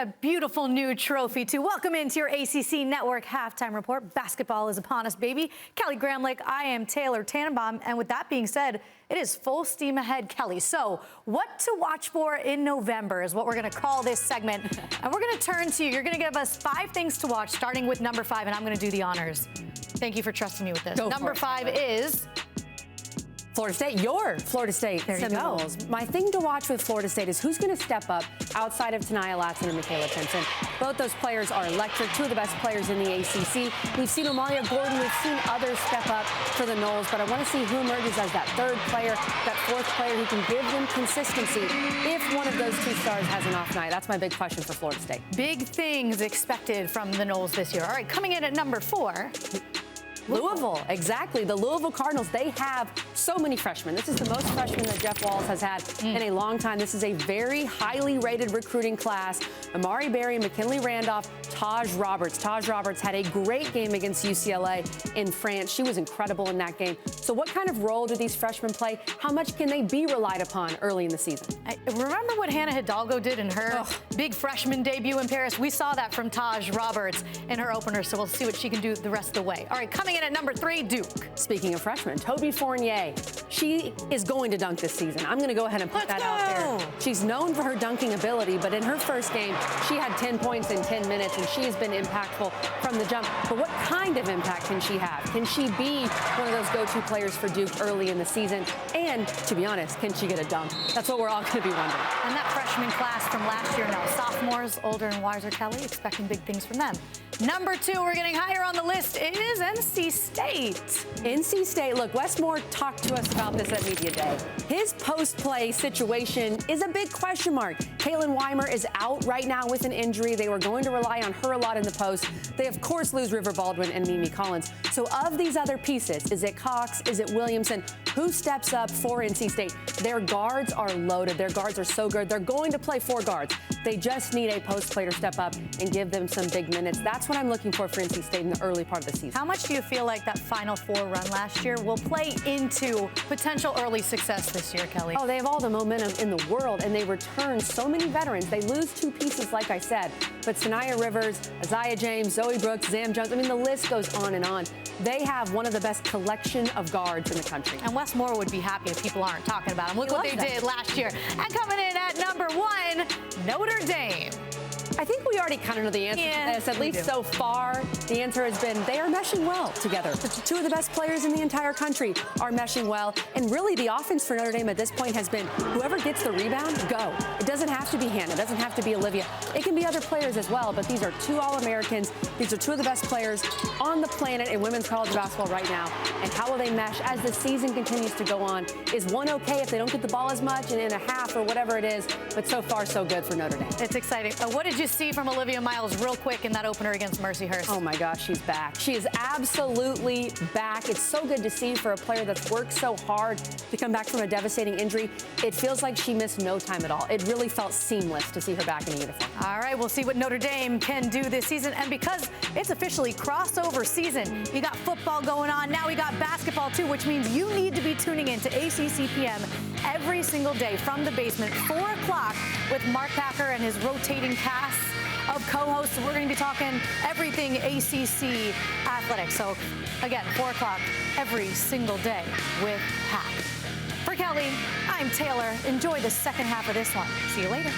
a beautiful new trophy to welcome into your ACC Network halftime report. Basketball is upon us, baby. Kelly Gramlich, I am Taylor Tannenbaum. And with that being said, it is full steam ahead, Kelly. So what to watch for in November is what we're going to call this segment. And we're going to turn to you. You're going to give us 5 things to watch, starting with number 5, and I'm going to do the honors. Thank you for trusting me with this. Number 5 is Florida State, your Florida State Seminoles. My thing to watch with Florida State is who's going to step up outside of Tanaya Latson and Michaela Pinson. Both those players are electric, 2 of the best players in the ACC. We've seen Amalia Gordon, we've seen others step up for the Noles, but I want to see who emerges as that 3rd player, that 4th player who can give them consistency if one of those 2 stars has an off night. That's my big question for Florida State. big things expected from the Noles this year. All right, coming in at number 4. Louisville, exactly. The Louisville Cardinals, they have so many freshmen. This is the most freshmen that Jeff Walz has had in a long time. This is a very highly rated recruiting class. Amari Berry, McKinley Randolph, Taj Roberts. Taj Roberts had a great game against UCLA in France. She was incredible in that game. So what kind of role do these freshmen play? How much can they be relied upon early in the season? I remember what Hannah Hidalgo did in her big freshman debut in Paris. We saw that from Taj Roberts in her opener, so we'll see what she can do the rest of the way. All right, coming in at number 3, Duke. Speaking of freshmen, Toby Fournier. She is going to dunk this season. I'm going to go ahead and put that out there. She's known for her dunking ability, but in her first game, she had 10 points in 10 minutes, and she has been impactful from the jump. But what kind of impact can she have? Can she be one of those go-to players for Duke early in the season? And to be honest, can she get a dunk? That's what we're all going to be wondering. And that freshman class from last year now, sophomores, older and wiser, Kelly, expecting big things from them. Number 2, we're getting higher on the list, is NC State. NC State, look, Westmore talked to us about this at Media Day. His post-play situation is a big question mark. Kaylin Weimer is out right now with an injury. They were going to rely on her a lot in the post. They, of course, lose River Baldwin and Mimi Collins. So of these other pieces, is it Cox? Is it Williamson? Who steps up for NC State? Their guards are loaded. Their guards are so good. They're going to play 4 guards. They just need a post player to step up and give them some big minutes. That's what I'm looking for NC State in the early part of the season. How much do you feel like that Final Four run last year will play into potential early success this year, Kelly? Oh, they have all the momentum in the world, and they return so many veterans. They lose 2 pieces, like I said, but Sanaya Rivers, Isaiah James, Zoe Brooks, Zam Jones, I mean, the list goes on and on. They have one of the best collection of guards in the country. And Westmore would be happy if people aren't talking about them. Look what they did last year. And coming in at number 1, Notre Dame. I think we already kind of know the answer to this, at least so far. The answer has been they are meshing well together. The 2 of the best players in the entire country are meshing well. And really, the offense for Notre Dame at this point has been whoever gets the rebound, go. It doesn't have to be Hannah. It doesn't have to be Olivia. It can be other players as well, but these are 2 All-Americans. These are 2 of the best players on the planet in women's college basketball right now. And how will they mesh as the season continues to go on? Is one okay if they don't get the ball as much and in a half or whatever it is? But so far, so good for Notre Dame. It's exciting. What did you see from Olivia Miles real quick in that opener against Mercyhurst? Oh my gosh, she's back. She is absolutely back. It's so good to see for a player that's worked so hard to come back from a devastating injury. It feels like she missed no time at all. It really felt seamless to see her back in a uniform. All right, we'll see what Notre Dame can do this season. And because it's officially crossover season, you got football going on. Now we got basketball too, which means you need to be tuning in to ACCPM every single day from the basement, 4 o'clock with Mark Packer and his rotating cast of co-hosts. We're going to be talking everything ACC athletics. So again, 4 o'clock every single day with Pack. For Kelly, I'm Taylor. Enjoy the second half of this one. See you later.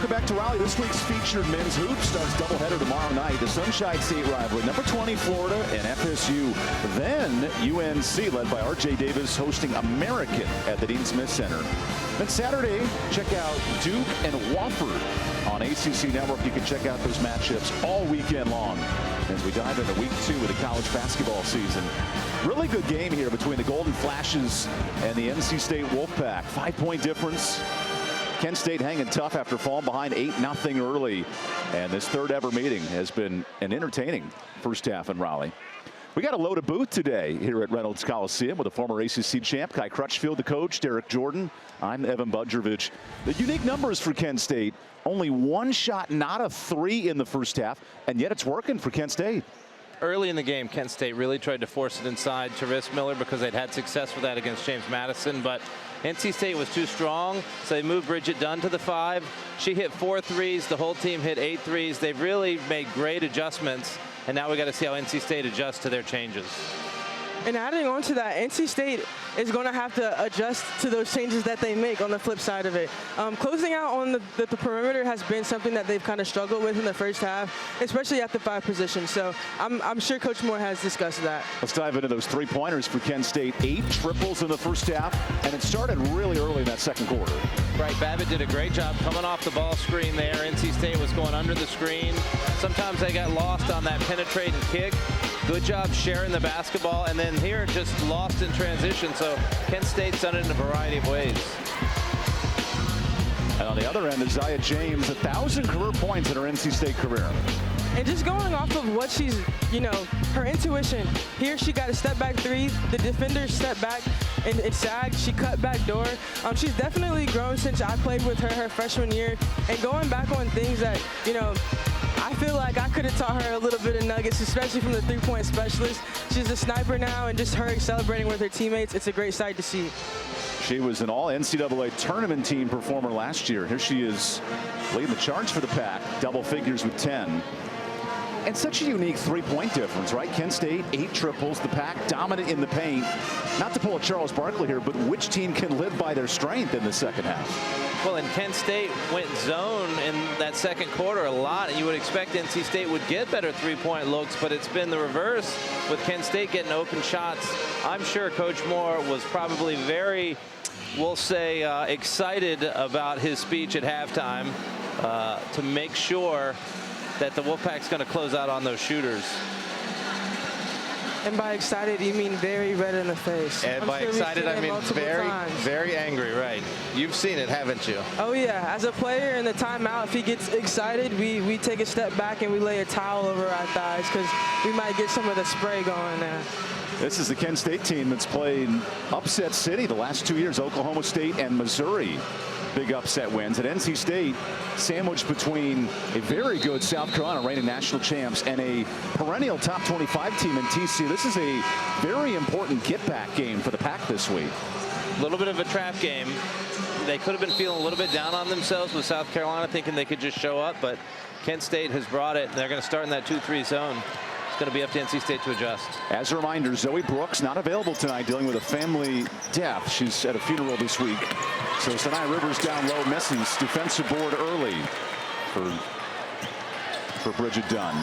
Welcome back to Raleigh. This week's featured men's hoops starts doubleheader tomorrow night. The Sunshine State rivalry, number 20 Florida and FSU. Then UNC, led by R.J. Davis, hosting American at the Dean Smith Center. Then Saturday, check out Duke and Wofford on ACC Network. You can check out those matchups all weekend long as we dive into week 2 of the college basketball season. Really good game here between the Golden Flashes and the NC State Wolfpack. 5-point difference. Kent State hanging tough after falling behind 8-0 early. And this third ever meeting has been an entertaining first half in Raleigh. We got a loaded booth today here at Reynolds Coliseum with a former ACC champ, Kai Crutchfield, the coach, Derek Jordan. I'm EvanBudrovich. The unique numbers for Kent State, only one shot, not a 3 in the first half, and yet it's working for Kent State. Early in the game, Kent State really tried to force it inside to Rissmiller because they'd had success with that against James Madison, but NC State was too strong, so they moved Bridget Dunn to the 5. She hit 4 threes. The whole team hit 8 threes. They've really made great adjustments, and now we got to see how NC State adjusts to their changes. And adding on to that, NC State is going to have to adjust to those changes that they make on the flip side of it. Closing out on the perimeter has been something that they've kind of struggled with in the first half, especially at the 5 position. So I'm sure Coach Moore has discussed that. Let's dive into those 3-pointers for Kent State. 8 triples in the first half, and it started really early in that second quarter. Right, Babbitt did a great job coming off the ball screen there. NC State was going under the screen. Sometimes they got lost on that penetrating kick. Good job sharing the basketball, and then here just lost in transition. So Kent State's done it in a variety of ways. And on the other end, Isaiah James, 1,000 career points in her NC State career. And just going off of what she's, her intuition. Here she got a step back 3. The defender stepped back and it sagged. She cut back door. She's definitely grown since I played with her freshman year. And going back on things that, I feel like I could have taught her a little bit of nuggets, especially from the 3-point specialist. She's a sniper now, and just her celebrating with her teammates, it's a great sight to see. She was an all-NCAA tournament team performer last year. Here she is leading the charge for the Pack, double figures with 10. And such a unique 3-point difference, right? Kent State, 8 triples, the Pack dominant in the paint. Not to pull a Charles Barkley here, but which team can live by their strength in the second half? Well, and Kent State went zone in that second quarter a lot, and you would expect NC State would get better 3-point looks, but it's been the reverse with Kent State getting open shots. I'm sure Coach Moore was probably very, we'll say, excited about his speech at halftime to make sure that the Wolfpack's going to close out on those shooters. And by excited, you mean very red in the face. And by excited, I mean very angry, right? You've seen it, haven't you? Oh, yeah. As a player in the timeout, if he gets excited, we take a step back and we lay a towel over our thighs because we might get some of the spray going there. This is the Kent State team that's played upset city the last 2 years, Oklahoma State and Missouri. Big upset wins. At NC State, sandwiched between a very good South Carolina reigning national champs and a perennial top 25 team in TC. This is a very important get-back game for the Pack this week. A little bit of a trap game. They could have been feeling a little bit down on themselves with South Carolina, thinking they could just show up, but Kent State has brought it. They're going to start in that 2-3 zone. It's going to be up to NC State to adjust. As a reminder, Zoe Brooks not available tonight, dealing with a family death. She's at a funeral this week. So Sinai Rivers down low, misses defensive board early for Bridget Dunn.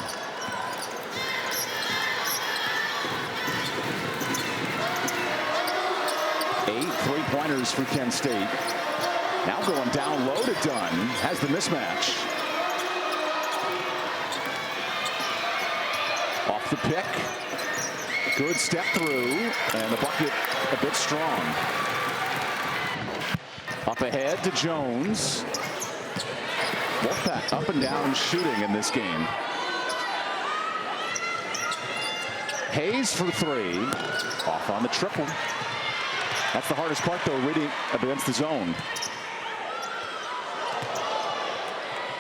Eight 3-pointers for Kent State. Now going down low to Dunn. Has the mismatch. Off the pick. Good step through. And the bucket a bit strong. Up ahead to Jones. Wolfpack up and down shooting in this game. Hayes for 3. Off on the triple. That's the hardest part, though, reading against the zone.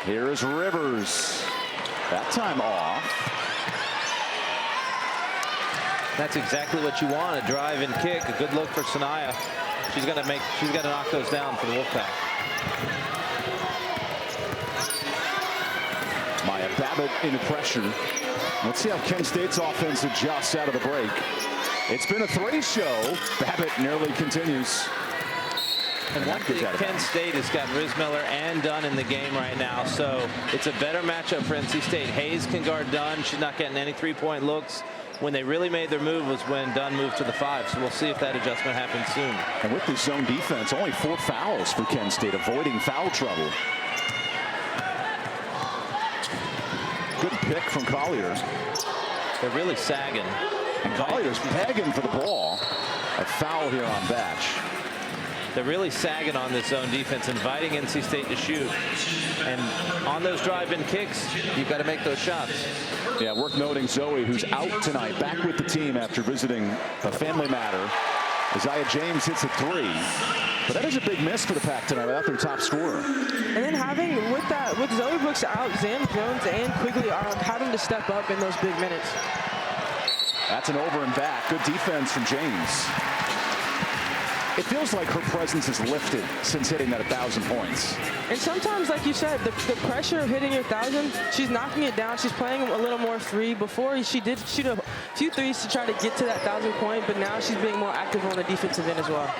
Here is Rivers. That time off. That's exactly what you want, a drive and kick. A good look for Sanaya. She's got to knock those down for the Wolfpack. Maya Babbitt into pressure. Let's see how Kent State's offense adjusts out of the break. It's been a 3 show. Babbitt nearly continues. And one thing, Kent State has got Rismiller and Dunn in the game right now, so it's a better matchup for NC State. Hayes can guard Dunn. She's not getting any three-point looks. When they really made their move was when Dunn moved to the 5, so we'll see if that adjustment happens soon. And with this zone defense, only 4 fouls for Kent State, avoiding foul trouble. Good pick from Collier. They're really sagging. And Collier's pegging for the ball. A foul here on Batch. They're really sagging on this zone defense, inviting NC State to shoot. And on those drive-in kicks, you've got to make those shots. Yeah, worth noting Zoe, who's out tonight, back with the team after visiting a family matter. Isaiah James hits a 3. But that is a big miss for the Pack tonight without their top scorer. And then having, with Zoe Brooks out, Zam Jones and Quigley are having to step up in those big minutes. That's an over and back. Good defense from James. It feels like her presence has lifted since hitting that 1,000 points. And sometimes, like you said, the pressure of hitting your 1,000, she's knocking it down. She's playing a little more free. Before, she did shoot a few threes to try to get to that 1,000 point, but now she's being more active on the defensive end as well.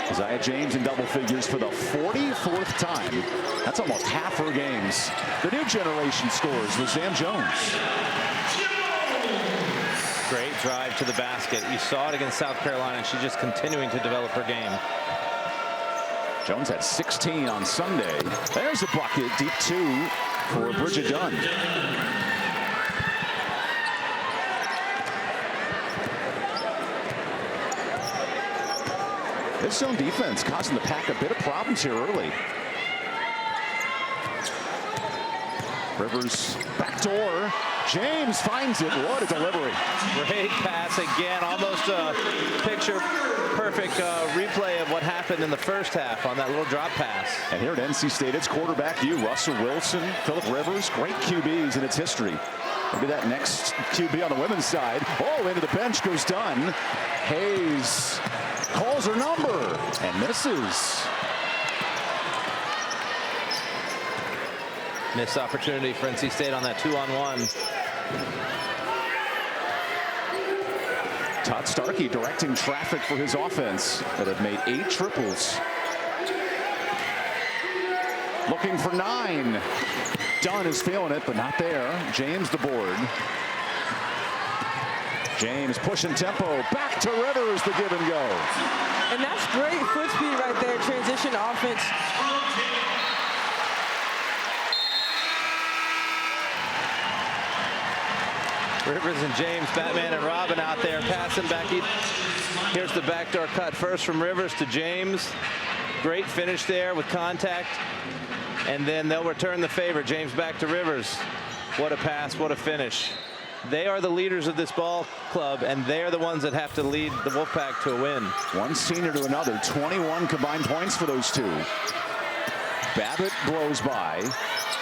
Isaiah James in double figures for the 44th time. That's almost half her games. The new generation scores with Zam Jones. Great drive to the basket. You saw it against South Carolina, and she's just continuing to develop her game. Jones had 16 on Sunday. There's a bucket, deep 2 for Bridget Dunn. This zone defense causing the Pack a bit of problems here early. Rivers backdoor. James finds it. What a delivery. Great pass again. Almost a picture-perfect replay of what happened in the first half on that little drop pass. And here at NC State, it's quarterback you, Russell Wilson, Phillip Rivers, great QBs in its history. Maybe that next QB on the women's side. Oh, into the bench goes Dunn. Hayes calls her number and misses. Missed opportunity for NC State on that 2-on-1. Todd Starkey directing traffic for his offense that have made 8 triples. Looking for 9. Dunn is feeling it, but not there. James the board. James pushing tempo. Back to Rivers, the give and go. And that's great foot speed right there. Transition offense. Rivers and James, Batman and Robin out there passing back. Here's the backdoor cut first from Rivers to James. Great finish there with contact. And then they'll return the favor. James back to Rivers. What a pass, what a finish. They are the leaders of this ball club, and they are the ones that have to lead the Wolfpack to a win. One senior to another. 21 combined points for those two. Babbitt blows by.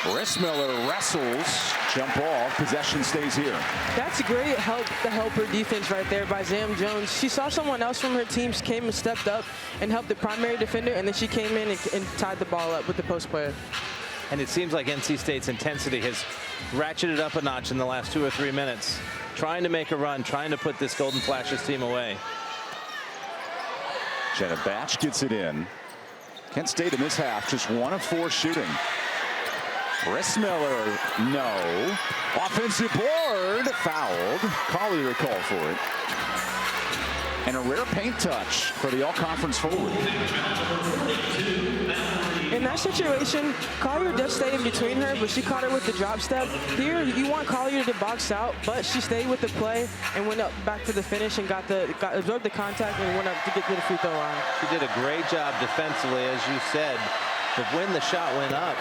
Rismiller wrestles. Jump ball. Possession stays here. That's a great helper defense right there by Zam Jones. She saw someone else from her team came and stepped up and helped the primary defender, and then she came in and tied the ball up with the post player. And it seems like NC State's intensity has ratcheted up a notch in the last 2 or 3 minutes. Trying to make a run, trying to put this Golden Flashes team away. Jenna Batch gets it in. Kent State in this half just 1 of 4 shooting. Rismiller, no. Offensive board, fouled. Collier called for it. And a rare paint touch for the all-conference forward. In that situation, Collier does stay in between her, but she caught her with the drop step. Here, you want Collier to box out, but she stayed with the play and went up back to the finish and absorbed the contact and went up to get to the free throw line. She did a great job defensively, as you said. But when the shot went up,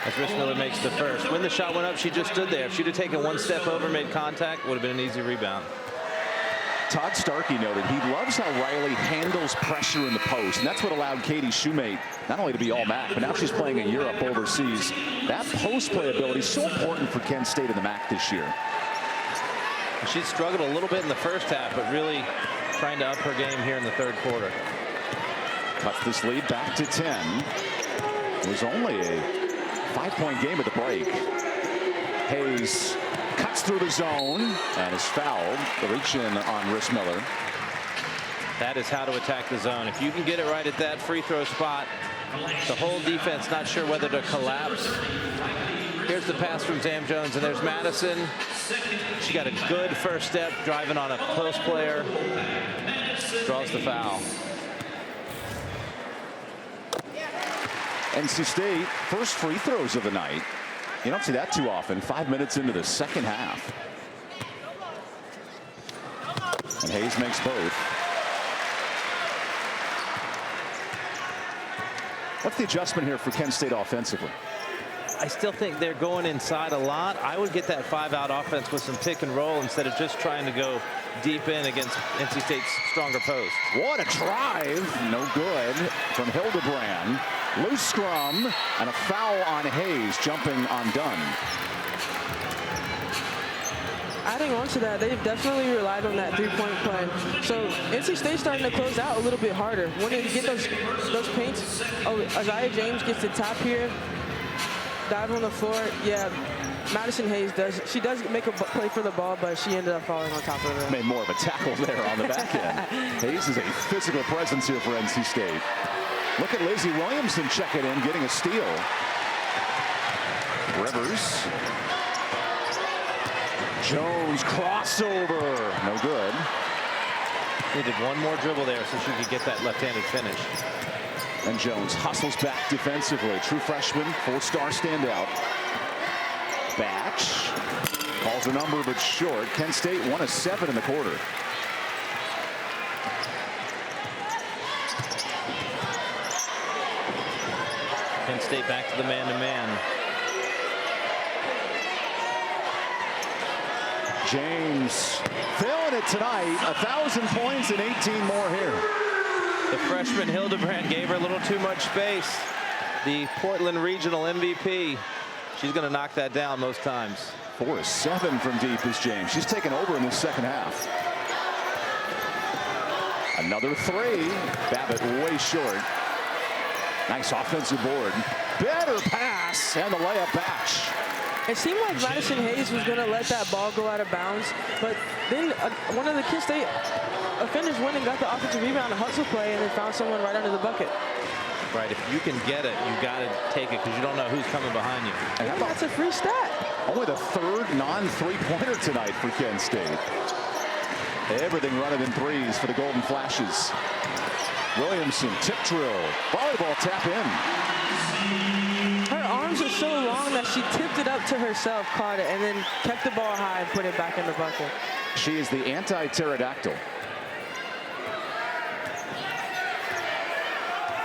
as Rismiller makes the first, when the shot went up, she just stood there. If she'd have taken 1 step over, made contact, would have been an easy rebound. Todd Starkey noted he loves how Riley handles pressure in the post, and that's what allowed Katie Shoemate not only to be all-MAC, but now she's playing in Europe overseas. That post play ability is so important for Kent State in the MAC this year. She struggled a little bit in the first half, but really trying to up her game here in the third quarter. Cuts this lead back to 10. It was only a 5-point game at the break. Hayes cuts through the zone and is fouled. The reach in on Rismiller. That is how to attack the zone. If you can get it right at that free throw spot, the whole defense not sure whether to collapse. Here's the pass from Zam Jones, and there's Madison. She got a good first step, driving on a close player. Draws the foul. NC State, first free throws of the night. You don't see that too often. 5 minutes into the second half. And Hayes makes both. What's the adjustment here for Kent State offensively? I still think they're going inside a lot. I would get that 5-out offense with some pick and roll instead of just trying to go deep in against NC State's stronger post. What a drive. No good from Hildebrand. Loose scrum and a foul on Hayes, jumping on Dunn. Adding on to that, they've definitely relied on that three-point play. So NC State's starting to close out a little bit harder. When they get those paints, Isaiah James gets the top here, dive on the floor. Yeah, Madison Hayes does. She does make a play for the ball, but she ended up falling on top of her. Made more of a tackle there on the back end. Hayes is a physical presence here for NC State. Look at Lacey Williamson checking in, getting a steal. Rivers. Jones crossover. No good. Needed one more dribble there so she could get that left-handed finish. And Jones hustles back defensively. True freshman, 4-star standout. Batch calls a number but short. Kent State 1 of 7 in the quarter. Kent State back to the man-to-man. James filling it tonight. 1,000 points and 18 more here. The freshman Hildebrand gave her a little too much space. The Portland Regional MVP. She's going to knock that down most times. 4 of 7 from deep is James. She's taken over in the second half. Another three. Babbitt way short. Nice offensive board. Better pass and the layup Batch. It seemed like Madison Hayes was going to let that ball go out of bounds, but then one of the Kent State offenders went and got the offensive rebound, a hustle play, and then found someone right under the bucket. Right, if you can get it, you got to take it because you don't know who's coming behind you. And that's a free stat. Only the third non-three-pointer tonight for Kent State. Everything running in threes for the Golden Flashes. Williamson, tip drill, volleyball tap in. Her arms are so long that she tipped it up to herself, caught it, and then kept the ball high and put it back in the bucket. She is the anti-pterodactyl.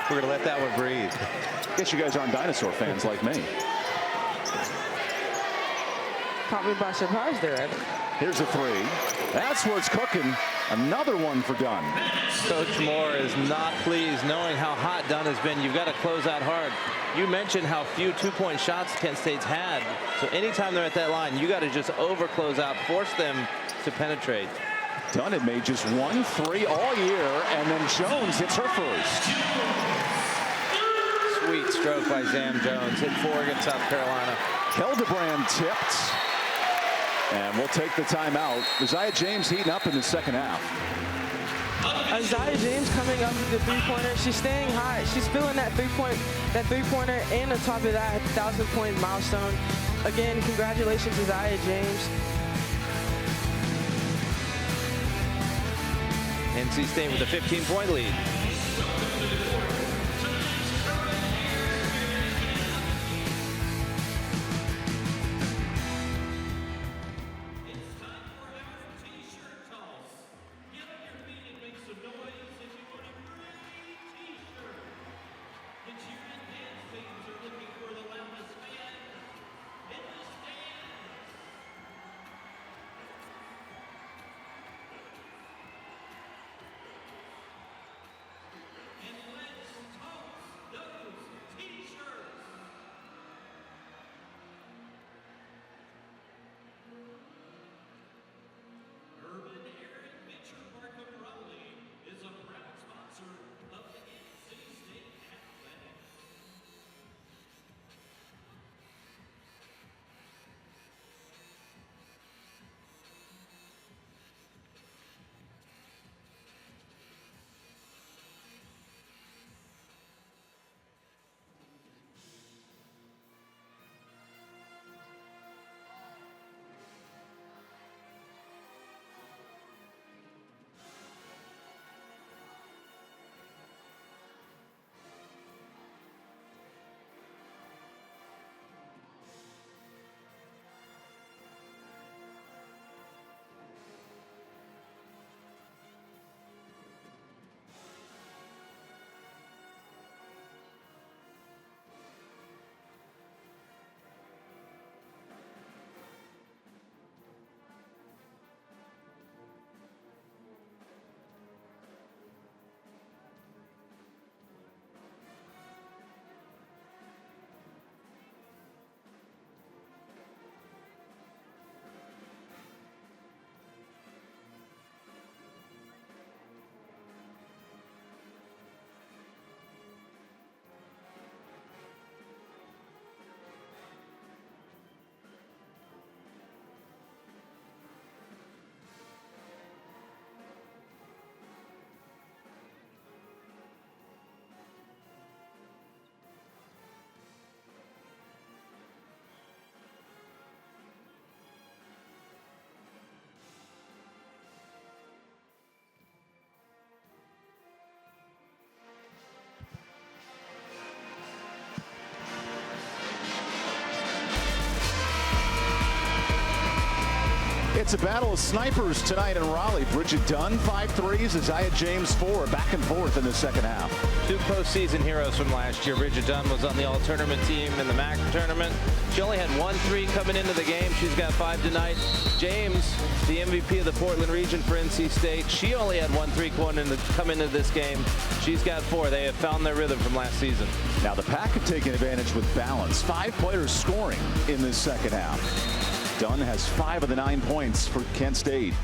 We're going to let that one breathe. Guess you guys aren't dinosaur fans like me. Caught me by surprise there, Evan. Here's a three. That's what's cooking. Another one for Dunn. Coach Moore is not pleased knowing how hot Dunn has been. You've got to close out hard. You mentioned how few two-point shots Kent State's had. So anytime they're at that line, you got to just over-close out, force them to penetrate. Dunn had made just 1 3 all year, and then Jones hits her first. Sweet stroke by Zam Jones. Hit 4 against South Carolina. Hildebrand tipped. And we'll take the timeout. Isaiah James heating up in the second half. Isaiah James coming up with the three-pointer. She's staying high. She's filling that three-pointer, and on top of that, 1,000-point milestone. Again, congratulations, Isaiah James. NC State with a 15-point lead. it's a battle of snipers tonight in Raleigh. Bridget Dunn, 5 threes. Isaiah James, 4. Back and forth in the second half. 2 postseason heroes from last year. Bridget Dunn was on the all-tournament team in the MAC tournament. She only had 1 3 coming into the game. She's got 5 tonight. James, the MVP of the Portland region for NC State. She only had 1 3 come into this game. She's got 4. They have found their rhythm from last season. Now the Pack have taken advantage with balance. 5 players scoring in this second half. Dunn has 5 of the 9 points for Kent State.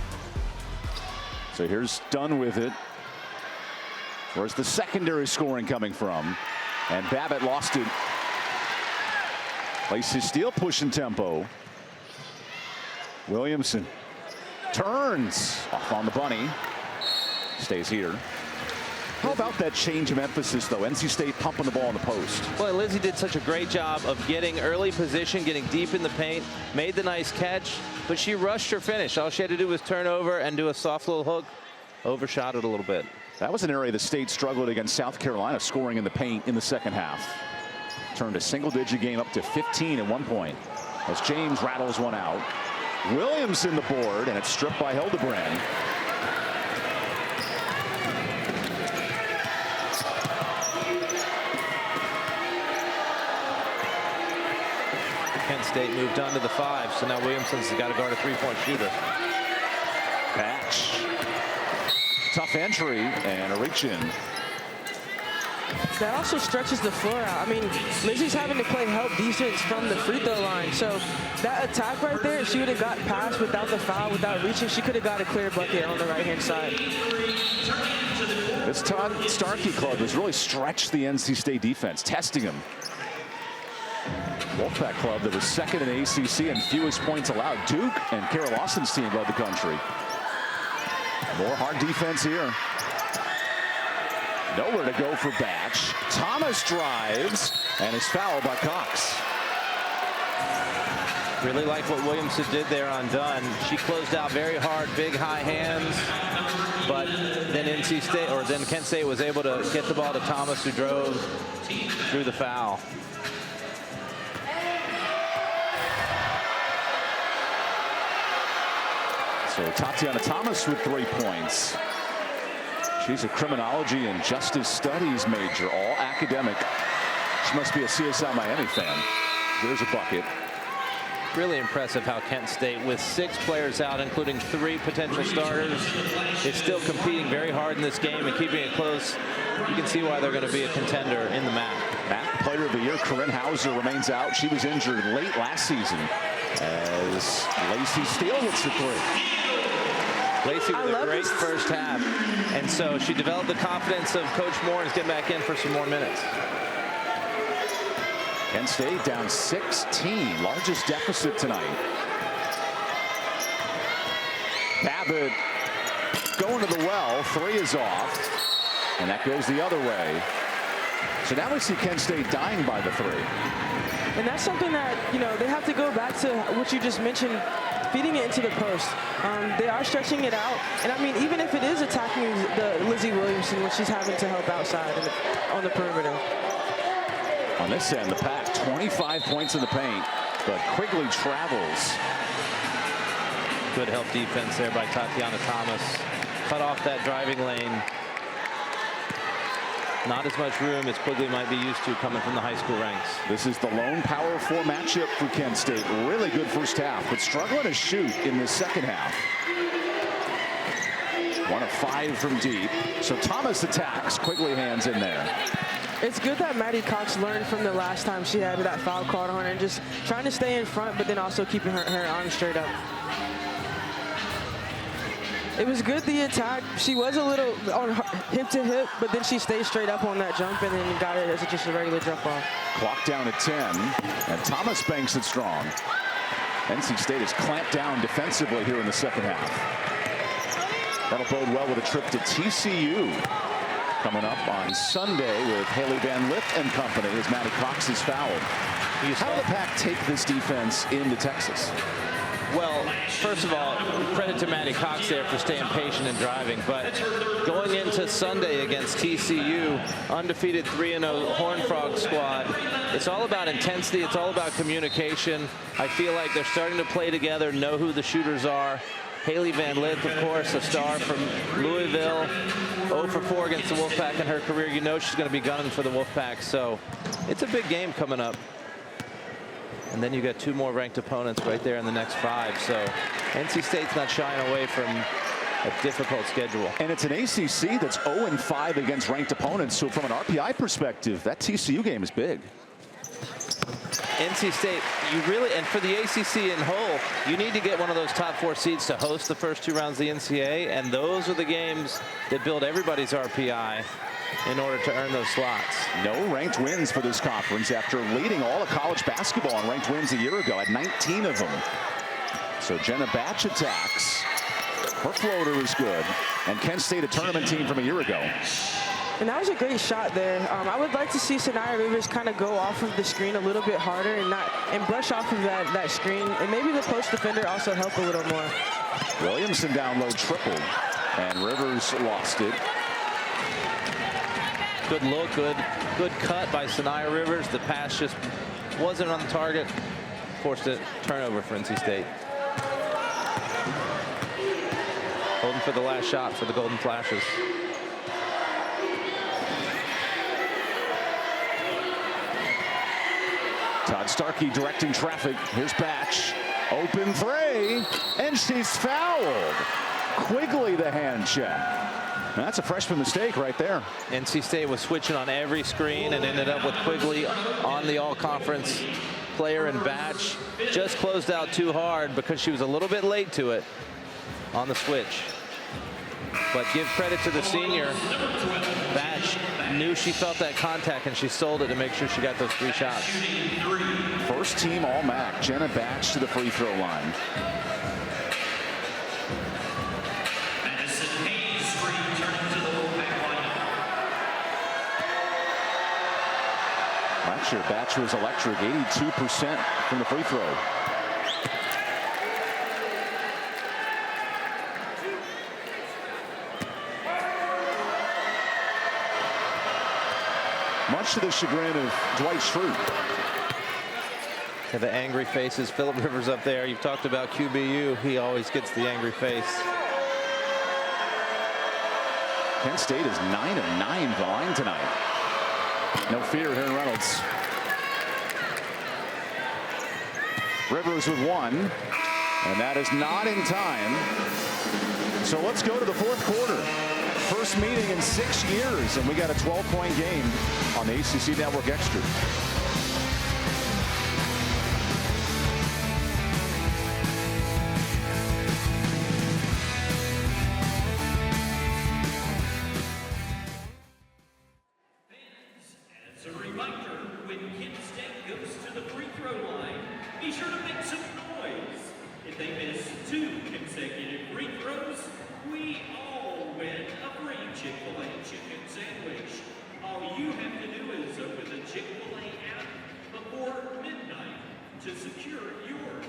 So here's Dunn with it. Where's the secondary scoring coming from? And Babbitt lost it. Lacey Steele pushing tempo. Williamson turns off on the bunny. Stays here. How about that change of emphasis, though? NC State pumping the ball in the post. Boy, Lizzie did such a great job of getting early position, getting deep in the paint, made the nice catch, but she rushed her finish. All she had to do was turn over and do a soft little hook. Overshot it a little bit. That was an area the State struggled against South Carolina, scoring in the paint in the second half. Turned a single-digit game up to 15 at one point as James rattles one out. Williamson the board, and it's stripped by Hildebrand. Kent State moved on to the 5, so now Williamson's got to guard a 3-point shooter. Batch. Tough entry and a reach in. That also stretches the floor out. I mean, Lizzie's having to play help defense from the free throw line. So that attack right there, if she would have got past without the foul, without reaching, she could have got a clear bucket on the right-hand side. This Todd Starkey club has really stretched the NC State defense, testing them. Wolfpack club that was second in ACC and fewest points allowed. Duke and Kara Lawson's team led the country. More hard defense here. Nowhere to go for Batch. Thomas drives and is fouled by Cox. Really like what Williamson did there on Dunn. She closed out very hard, big high hands, but then NC State, or then Kent State was able to get the ball to Thomas, who drove through the foul. So Tatiana Thomas with 3 points. She's a criminology and justice studies major, all academic. She must be a CSI Miami fan. There's a bucket. Really impressive how Kent State, with 6 players out, including 3 potential starters, is still competing very hard in this game and keeping it close. You can see why they're going to be a contender in the MAC. MAC Player of the Year, Corinne Hauser, remains out. She was injured late last season as Lacey Steele hits the 3. Lacey with a great first half, and so she developed the confidence of Coach Moore and is getting back in for some more minutes. Kent State down 16, largest deficit tonight. Babbitt going to the well, 3 is off, and that goes the other way. So now we see Kent State dying by the 3. And that's something that, you know, they have to go back to what you just mentioned, feeding it into the post. They are stretching it out. And I mean, even if it is attacking the Lizzie Williamson, when she's having to help outside on the perimeter. On this end, the Pack, 25 points in the paint, but Quigley travels. Good help defense there by Tatiana Thomas. Cut off that driving lane. Not as much room as Quigley might be used to coming from the high school ranks. This is the lone Power 4 matchup for Kent State. Really good first half, but struggling to shoot in the second half. 1 of 5 from deep. So Thomas attacks. Quigley hands in there. It's good that Maddie Cox learned from the last time she had that foul called on her and just trying to stay in front, but then also keeping her arms straight up. It was good, the attack. She was a little on hip to hip, but then she stayed straight up on that jump and then got it as just a regular jump off. Clock down at 10, and Thomas banks it strong. NC State has clamped down defensively here in the second half. That'll bode well with a trip to TCU coming up on Sunday with Haley Van Lith and company as Maddie Cox is fouled. How do the Pack take this defense into Texas? How do the Pack take this defense into Texas? Well, Kent State has 6 players out, including 3 potential starters. They still compete very hard in this game and keeping it close. You can see why they're going to be a contender in the MAC. How do the Pack take this defense into Texas? Well, first of all, credit to Maddie Cox there for staying patient and driving. But going into Sunday against TCU, undefeated 3-0 Horned Frog squad, it's all about intensity. It's all about communication. I feel like they're starting to play together, know who the shooters are. Haley Van Lith, of course, a star from Louisville, 0 for 4 against the Wolfpack in her career. You know she's going to be gunning for the Wolfpack. So it's a big game coming up. And then you got 2 more ranked opponents right there in the next 5. So NC State's not shying away from a difficult schedule. And it's an ACC that's 0-5 against ranked opponents. So from an RPI perspective, that TCU game is big. NC State, you really, and for the ACC in whole, you need to get one of those top 4 seeds to host the first 2 rounds of the NCAA. And those are the games that build everybody's RPI in order to earn those slots. No ranked wins for this conference after leading all of college basketball on ranked wins a year ago at 19 of them. So Jenna Batch attacks. Her floater is good. And Kent State, a tournament team from a year ago. And that was a great shot there. I would like to see Sanaya Rivers kind of go off of the screen a little bit harder and brush off of that screen. And maybe the post defender also help a little more. Williamson down low tripled. And Rivers lost it. Good look, good cut by Sanaya Rivers. The pass just wasn't on the target. Forced a turnover for NC State. Holding for the last shot for the Golden Flashes. Todd Starkey directing traffic. Here's Batch. Open 3. And she's fouled. Quigley the hand check. That's a freshman mistake right there. NC State was switching on every screen and ended up with Quigley on the all-conference player, and Batch just closed out too hard because she was a little bit late to it on the switch. But give credit to the senior. Batch knew she felt that contact and she sold it to make sure she got those 3 shots. First team All-MAC, Jenna Batch to the free throw line. Last year, Batch was electric, 82% from the free throw. Much to the chagrin of Dwight Schrute. The angry faces. Phillip Rivers up there. You've talked about QBU. He always gets the angry face. Kent State is 9 of 9 the line tonight. No fear here in Reynolds. Rivers with 1, and that is not in time. So let's go to the 4th quarter. First meeting in 6 years, and we got a 12-point game on the ACC Network Extra. As a reminder, when Kent State goes to the free throw line, be sure to make some noise. If they miss 2 consecutive free throws, we all win a free Chick-fil-A chicken sandwich. All you have to do is open the Chick-fil-A app before midnight to secure yours.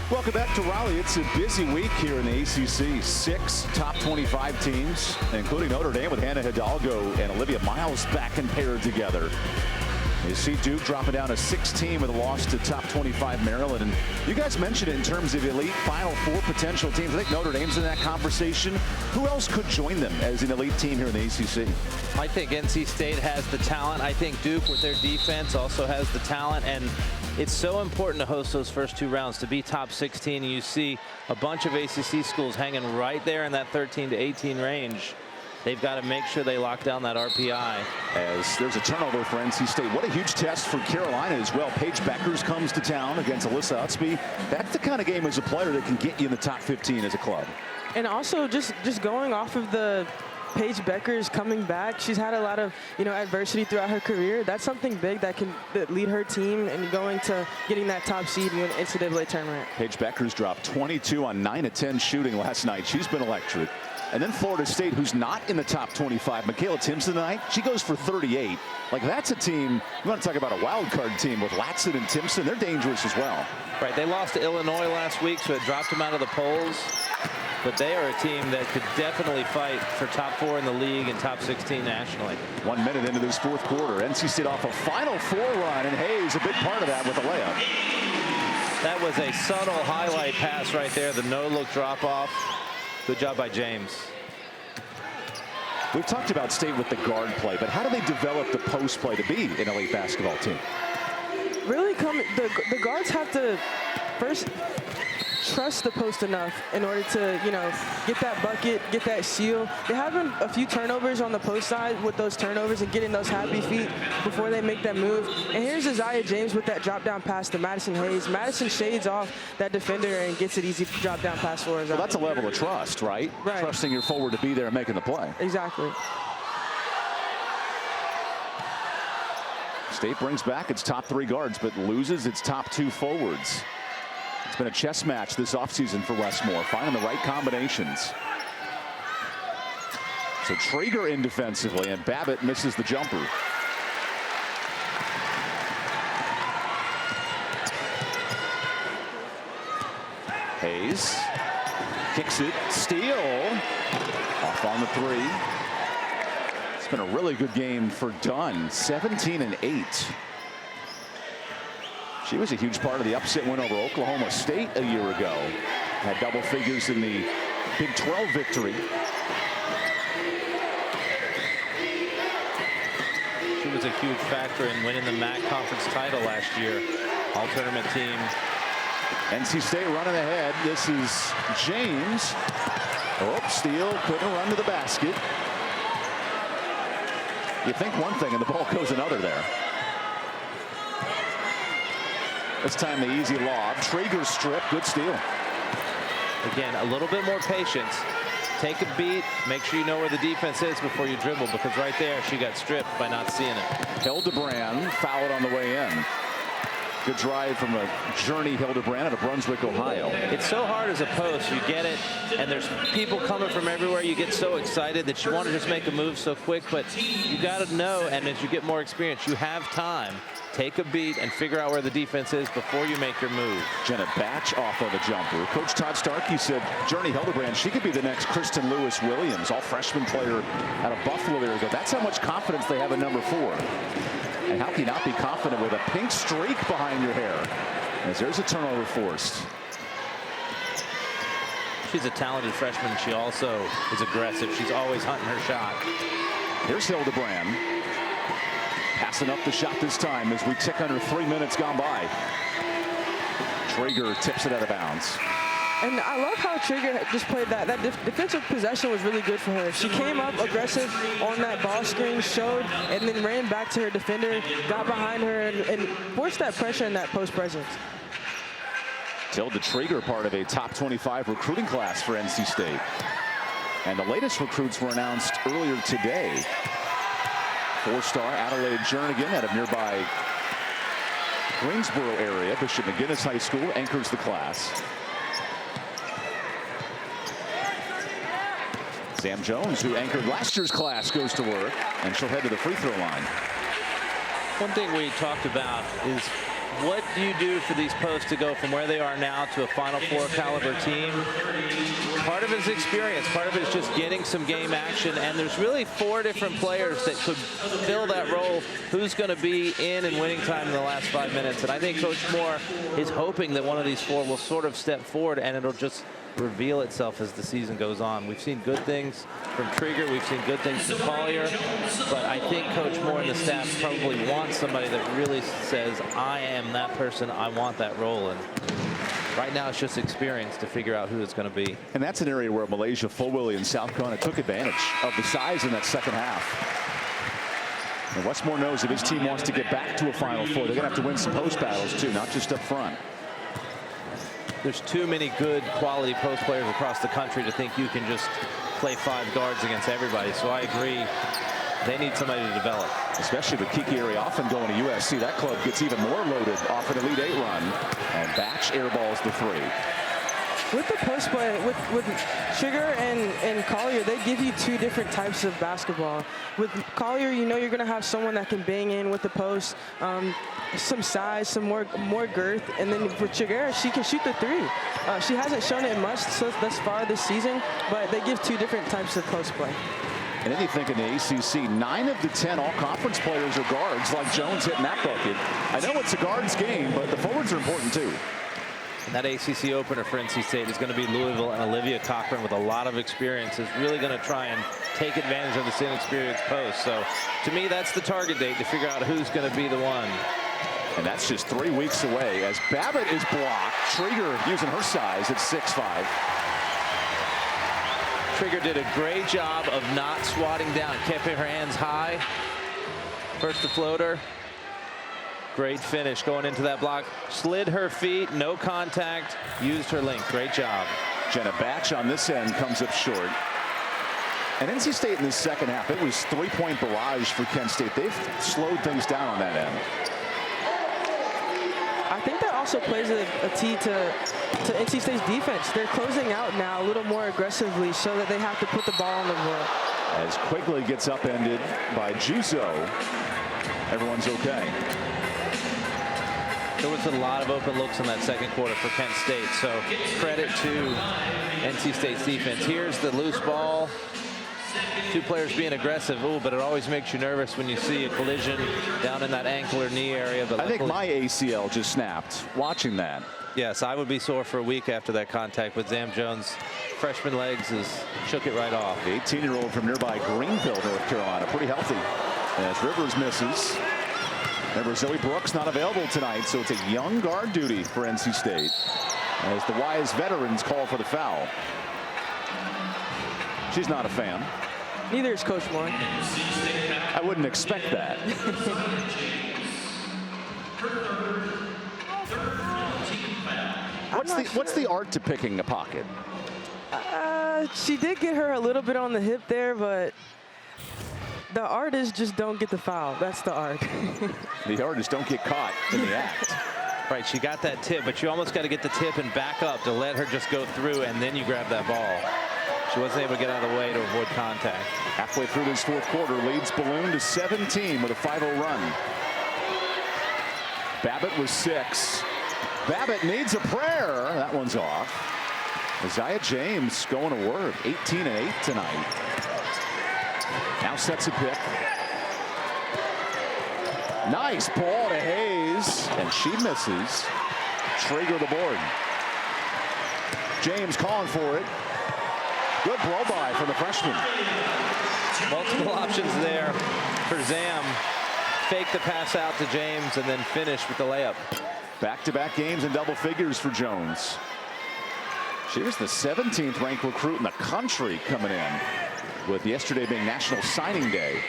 Welcome back to Raleigh. It's a busy week here in the ACC. 6 top 25 teams, including Notre Dame with Hannah Hidalgo and Olivia Miles back and paired together. You see Duke dropping down to 16 with a loss to top 25 Maryland. And you guys mentioned it in terms of elite Final Four potential teams. I think Notre Dame's in that conversation. Who else could join them as an elite team here in the ACC? I think NC State has the talent. I think Duke with their defense also has the talent. And it's so important to host those first 2 rounds, to be top 16. And you see a bunch of ACC schools hanging right there in that 13 to 18 range. They've got to make sure they lock down that RPI. As there's a turnover for NC State. What a huge test for Carolina as well. Paige Beckers comes to town against Alyssa Utsby. That's the kind of game as a player that can get you in the top 15 as a club. And also just going off of the Paige Beckers coming back, she's had a lot of adversity throughout her career. That's something big that can lead her team and going to getting that top seed in the NCAA tournament. Paige Beckers dropped 22 on 9 of 10 shooting last night. She's been electric. And then Florida State, who's not in the top 25, Michaela Timpson tonight, she goes for 38. Like, that's a team, you want to talk about a wild card team with Latson and Timpson. They're dangerous as well. Right, they lost to Illinois last week, so it dropped them out of the polls. But they are a team that could definitely fight for top 4 in the league and top 16 nationally. 1 minute into this 4th quarter, NC State off a Final Four run, and Hayes a big part of that with a layup. That was a subtle highlight pass right there, the no-look drop-off. Good job by James. We've talked about State with the guard play, but how do they develop the post play to be an elite basketball team? Really the guards have to first trust the post enough in order to, get that bucket, get that steal. They're having a few turnovers on the post side with those turnovers and getting those happy feet before they make that move. And here's Isaiah James with that drop down pass to Madison Hayes. Madison shades off that defender and gets an easy drop down pass for us. Well, that's a level of trust, right? Right. Trusting your forward to be there and making the play. Exactly. State brings back its top 3 guards, but loses its top 2 forwards. It's been a chess match this offseason for Westmore, finding the right combinations. So Traeger in defensively, and Babbitt misses the jumper. Hayes kicks it, steal, off on the 3. It's been a really good game for Dunn, 17 and 8. She was a huge part of the upset win over Oklahoma State a year ago. Had double figures in the Big 12 victory. She was a huge factor in winning the MAC conference title last year. All tournament team. NC State running ahead. This is James. Oh, steal, couldn't run to the basket. You think one thing and the ball goes another there. This time the easy lob. Traeger strip, good steal. Again, a little bit more patience. Take a beat, make sure you know where the defense is before you dribble, because right there she got stripped by not seeing it. Hildebrand fouled on the way in. Good drive from a Journey Hildebrand out of Brunswick, Ohio. It's so hard as a post. You get it, and there's people coming from everywhere. You get so excited that you want to just make a move so quick, but you got to know, and as you get more experience, you have time. Take a beat and figure out where the defense is before you make your move. Jenna Batch off of a jumper. Coach Todd Starkey said Journey Hildebrand, she could be the next Kristen Lewis Williams, all freshman player out of Buffalo there ago. That's how much confidence they have in number 4. And how can you not be confident with a pink streak behind your hair? As there's a turnover forced. She's a talented freshman. She also is aggressive. She's always hunting her shot. Here's Hildebrand. Passing up the shot this time as we tick under 3 minutes gone by. Traeger tips it out of bounds. And I love how Traeger just played that. That defensive possession was really good for her. She came up aggressive on that ball screen, showed, and then ran back to her defender, got behind her, and forced that pressure in that post presence. Tilda Traeger, part of a top 25 recruiting class for NC State. And the latest recruits were announced earlier today. 4-star Adelaide Jernigan out of nearby Greensboro area. Bishop McGinnis High School anchors the class. Sam Jones, who anchored last year's class, goes to work, and she'll head to the free throw line. One thing we talked about is what do you do for these posts to go from where they are now to a Final Four caliber team? Part of it is experience. Part of it is just getting some game action. And there's really 4 different players that could fill that role. Who's going to be in and winning time in the last 5 minutes? And I think Coach Moore is hoping that one of these 4 will sort of step forward, and it'll just reveal itself as the season goes on. We've seen good things from Trigger. We've seen good things from Collier. But I think Coach Moore and the staff probably want somebody that really says, I am that person. I want that role. And right now it's just experience to figure out who it's going to be. And that's an area where Malaysia, Fulwilly, and South Carolina took advantage of the size in that second half. And Westmore knows if his team wants to get back to a Final Four, they're going to have to win some post battles too, not just up front. There's too many good quality post players across the country to think you can just play 5 guards against everybody. So I agree. They need somebody to develop. Especially the Kiki area often going to USC. That club gets even more loaded off an Elite 8 run. And Batch airballs the 3. With the post play, with Trigger and Collier, they give you 2 different types of basketball. With Collier, you know you're going to have someone that can bang in with the post, some size, some more girth. And then for Trigger, she can shoot the 3. She hasn't shown it much thus far this season, but they give 2 different types of post play. And then you think in the ACC, 9 of the 10 all-conference players are guards, like Jones hitting that bucket. I know it's a guards game, but the forwards are important too. And that ACC opener for NC State is going to be Louisville, and Olivia Cochran, with a lot of experience, is really going to try and take advantage of this inexperienced post. So to me, that's the target date, to figure out who's going to be the one. And that's just 3 weeks away as Babbitt is blocked. Trigger using her size at 6'5". Trigger did a great job of not swatting down, keeping her hands high. First the floater. Great finish going into that block. Slid her feet, no contact, used her length. Great job. Jenna Batch on this end comes up short. And NC State in the second half, it was 3-point barrage for Kent State. They've slowed things down on that end. I think that also plays a key to NC State's defense. They're closing out now a little more aggressively so that they have to put the ball on the board. As Quigley gets upended by Juso, everyone's okay. There was a lot of open looks in that second quarter for Kent State, so credit to NC State's defense. Here's the loose ball. 2 players being aggressive. Ooh, but it always makes you nervous when you see a collision down in that ankle or knee area. But I think my ACL just snapped watching that. Yes, I would be sore for a week after that contact, but Zam Jones' freshman legs shook it right off. The 18-year-old from nearby Greenville, North Carolina, pretty healthy. As Rivers misses. Remember, Zoe Brooks not available tonight, so it's a young guard duty for NC State as the wise veterans call for the foul. She's not a fan. Neither is Coach Moore. I wouldn't expect that. What's the art to picking a pocket? She did get her a little bit on the hip there, but the art is just don't get the foul. That's the art. The art is don't get caught in the act. Right, she got that tip, but you almost got to get the tip and back up to let her just go through, and then you grab that ball. She wasn't able to get out of the way to avoid contact. Halfway through this 4th quarter, leads balloon to 17 with a 5-0 run. Babbitt was 6. Babbitt needs a prayer. That one's off. Isaiah James going to work. 18 and 8 tonight. Now sets a pick. Nice ball to Hayes, and she misses. Traeger the board. James calling for it. Good blow by from the freshman. Multiple options there for Zam. Fake the pass out to James and then finish with the layup. Back-to-back games in double figures for Jones. She was the 17th ranked recruit in the country coming in, with yesterday being National Signing Day.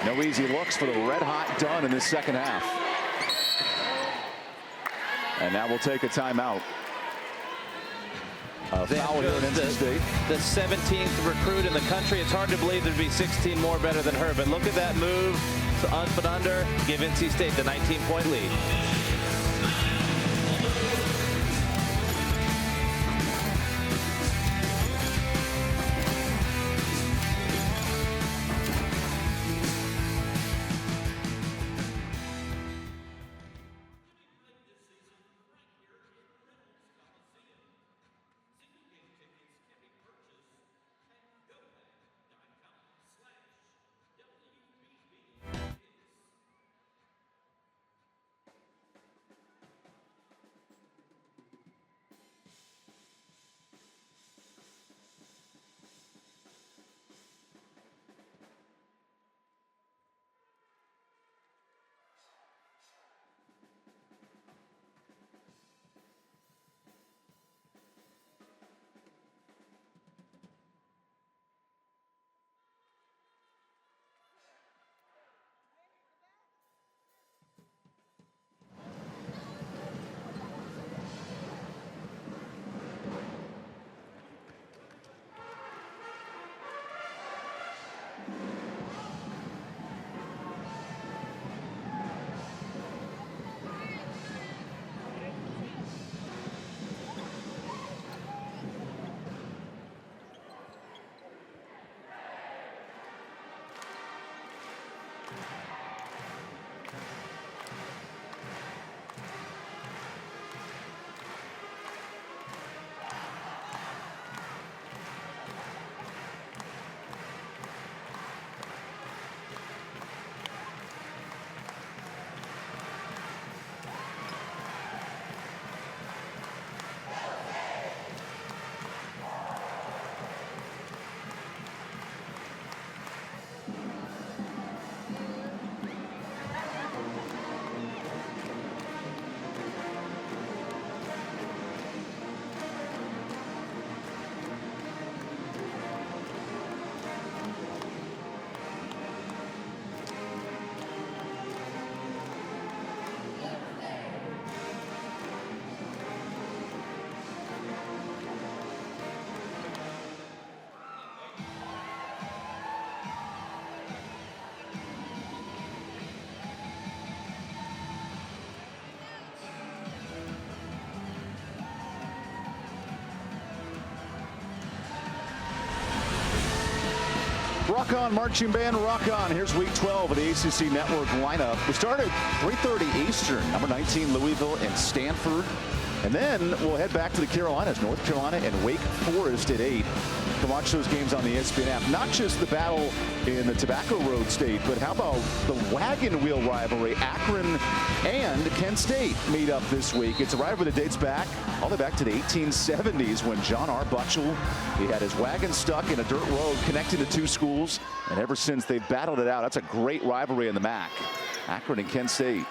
No easy looks for the red-hot Dunn in this second half. And now we'll take a timeout. Foul here in NC State. The 17th recruit in the country. It's hard to believe there'd be 16 more better than her, but look at that move. To up and under, give NC State the 19-point lead. Rock On Marching Band, Rock On. Here's week 12 of the ACC Network lineup. We start at 3:30 Eastern. Number 19, Louisville and Stanford. And then we'll head back to the Carolinas, North Carolina and Wake Forest at 8. To watch those games on the ESPN app. Not just the battle in the Tobacco Road State, but how about the wagon wheel rivalry? Akron and Kent State meet up this week. It's a rivalry that dates back all the way back to the 1870s when John R. Butchell, he had his wagon stuck in a dirt road connecting the two schools. And ever since they've battled it out. That's a great rivalry in the MAC. Akron and Kent State.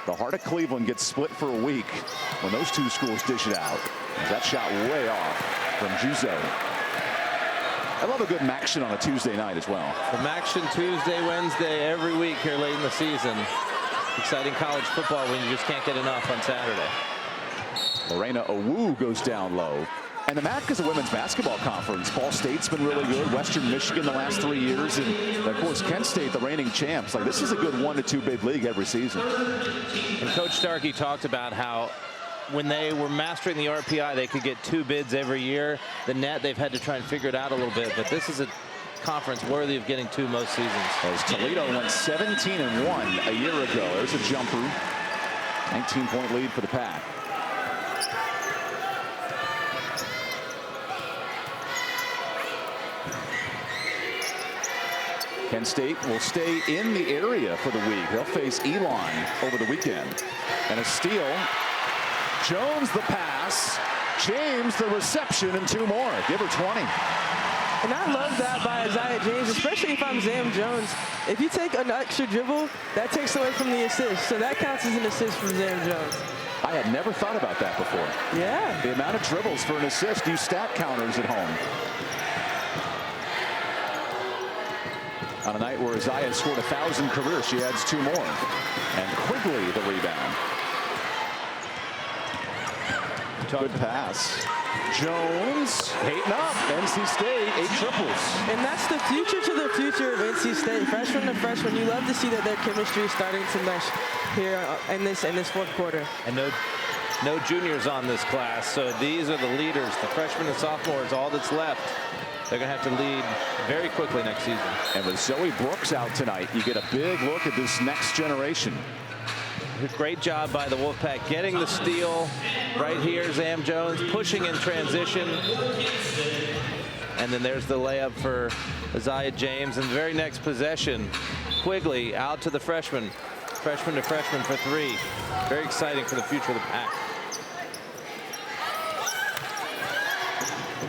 The heart of Cleveland gets split for a week when those two schools dish it out. That shot way off from Juzo. I love a good Maction on a Tuesday night as well. The Maction Tuesday, Wednesday, every week here late in the season. Exciting college football when you just can't get enough on Saturday. Lorena Owu goes down low. And the MAC is a women's basketball conference. Ball State's been really good. Western Michigan the last 3 years. And, of course, Kent State, the reigning champs. Like, this is a good 1 to 2 bid league every season. And Coach Starkey talked about how when they were mastering the RPI, they could get 2 bids every year. The net, they've had to try and figure it out a little bit. But this is a conference worthy of getting 2 most seasons. As Toledo went 17-1 a year ago. There's a jumper. 19-point lead for the Pack. Kent State will stay in the area for the week. They'll face Elon over the weekend. And a steal. Jones the pass. James the reception, and 2 more. Give her 20. And I love that by Isaiah James, especially if I'm Zam Jones. If you take an extra dribble, that takes away from the assist. So that counts as an assist for Zam Jones. I had never thought about that before. Yeah. The amount of dribbles for an assist. Use stat counters at home. On a night where Isaiah scored 1,000 career, she adds 2 more. And Quigley the rebound. Good pass. Jones hating up. NC State 8 triples. And that's the future to the future of NC State. Freshman to freshman, you love to see that their chemistry is starting to mesh here in this fourth quarter. And no juniors on this class, so these are the leaders. The freshmen and sophomores, all that's left. They're going to have to lead very quickly next season. And with Zoe Brooks out tonight, you get a big look at this next generation. Great job by the Wolfpack getting the steal right here. Zam Jones pushing in transition. And then there's the layup for Isaiah James. And the very next possession, Quigley out to the freshman. Freshman to freshman for 3. Very exciting for the future of the Pack.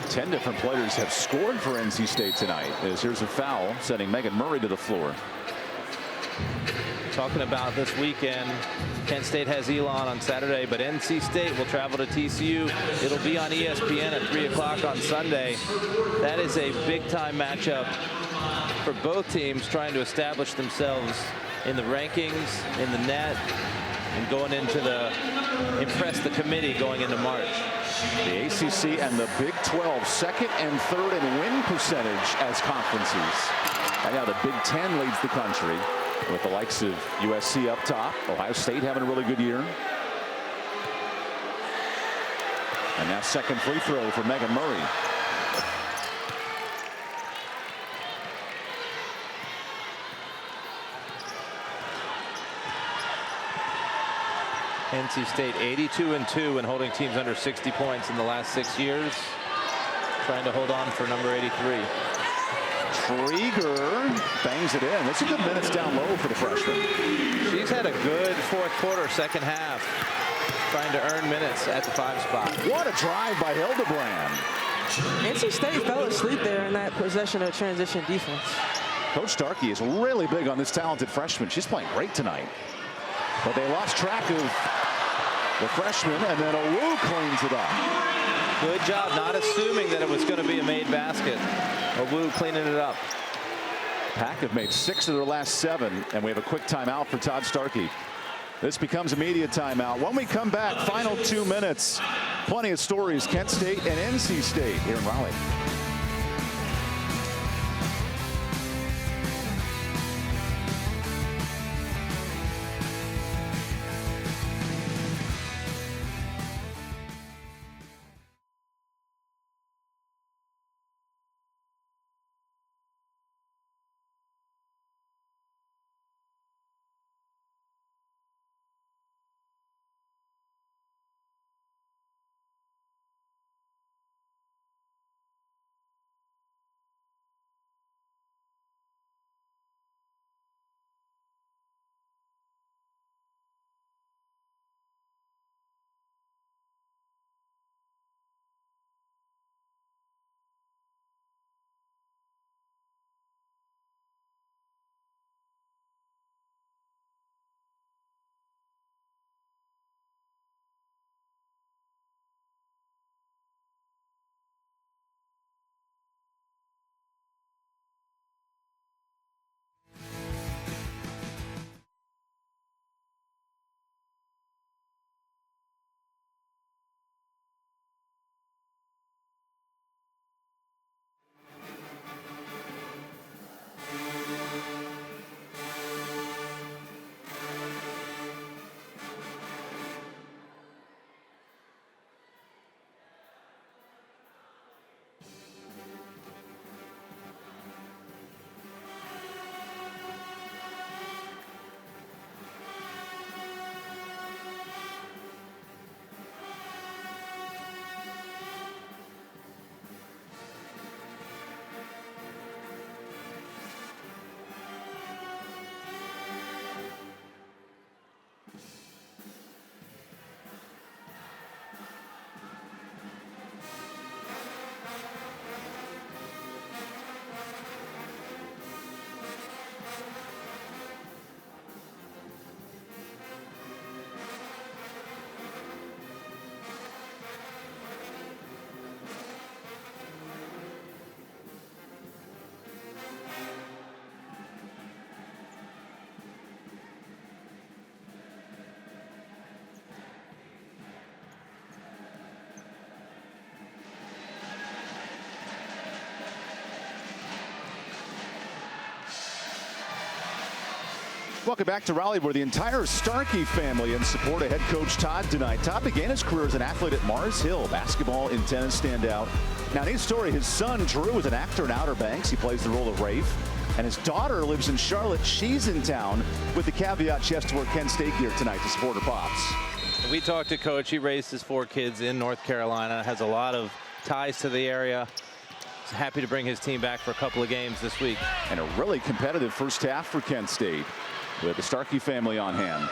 10 different players have scored for NC State tonight. As here's a foul sending Megan Murray to the floor. Talking about this weekend, Kent State has Elon on Saturday, but NC State will travel to TCU. It'll be on ESPN at 3 o'clock on Sunday. That is a big-time matchup for both teams trying to establish themselves in the rankings, in the net, and going into impress the committee going into March. The ACC and the Big 12 second and third in win percentage as conferences. And now the Big 10 leads the country with the likes of USC up top. Ohio State having a really good year. And now second free throw for Megan Murray. NC State 82-2 when holding teams under 60 points in the last 6 years. Trying to hold on for number 83. Trieger bangs it in. That's a good minutes down low for the freshman. She's had a good fourth quarter, second half, trying to earn minutes at the 5 spot. What a drive by Hildebrand. NC State fell asleep there in that possession of transition defense. Coach Starkey is really big on this talented freshman. She's playing great tonight. But they lost track of the freshman, and then Owu cleans it up. Good job not assuming that it was going to be a made basket. Owu cleaning it up. Pack have made 6 of their last 7, and we have a quick timeout for Todd Starkey. This becomes a media timeout. When we come back, final 2 minutes. Plenty of stories, Kent State and NC State here in Raleigh. Welcome back to Raleigh, where the entire Starkey family in support of head coach Todd tonight. Todd began his career as an athlete at Mars Hill, basketball and tennis standout. Now, neat story, his son Drew is an actor in Outer Banks. He plays the role of Rafe. And his daughter lives in Charlotte. She's in town, with the caveat she has to wear Kent State gear tonight to support her pops. We talked to Coach. He raised his 4 kids in North Carolina, has a lot of ties to the area. He's happy to bring his team back for a couple of games this week. And a really competitive first half for Kent State, with the Starkey family on hand.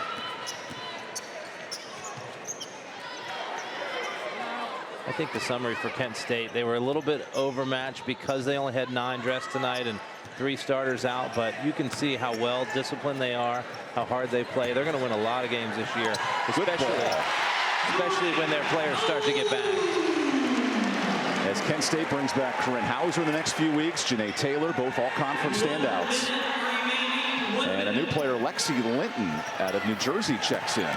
I think the summary for Kent State, they were a little bit overmatched because they only had 9 dressed tonight and 3 starters out, but you can see how well disciplined they are, how hard they play. They're going to win a lot of games this year, especially when their players start to get back. As Kent State brings back Corinne Hauser in the next few weeks, Janae Taylor, both all-conference standouts. And a new player, Lexi Linton, out of New Jersey, checks in.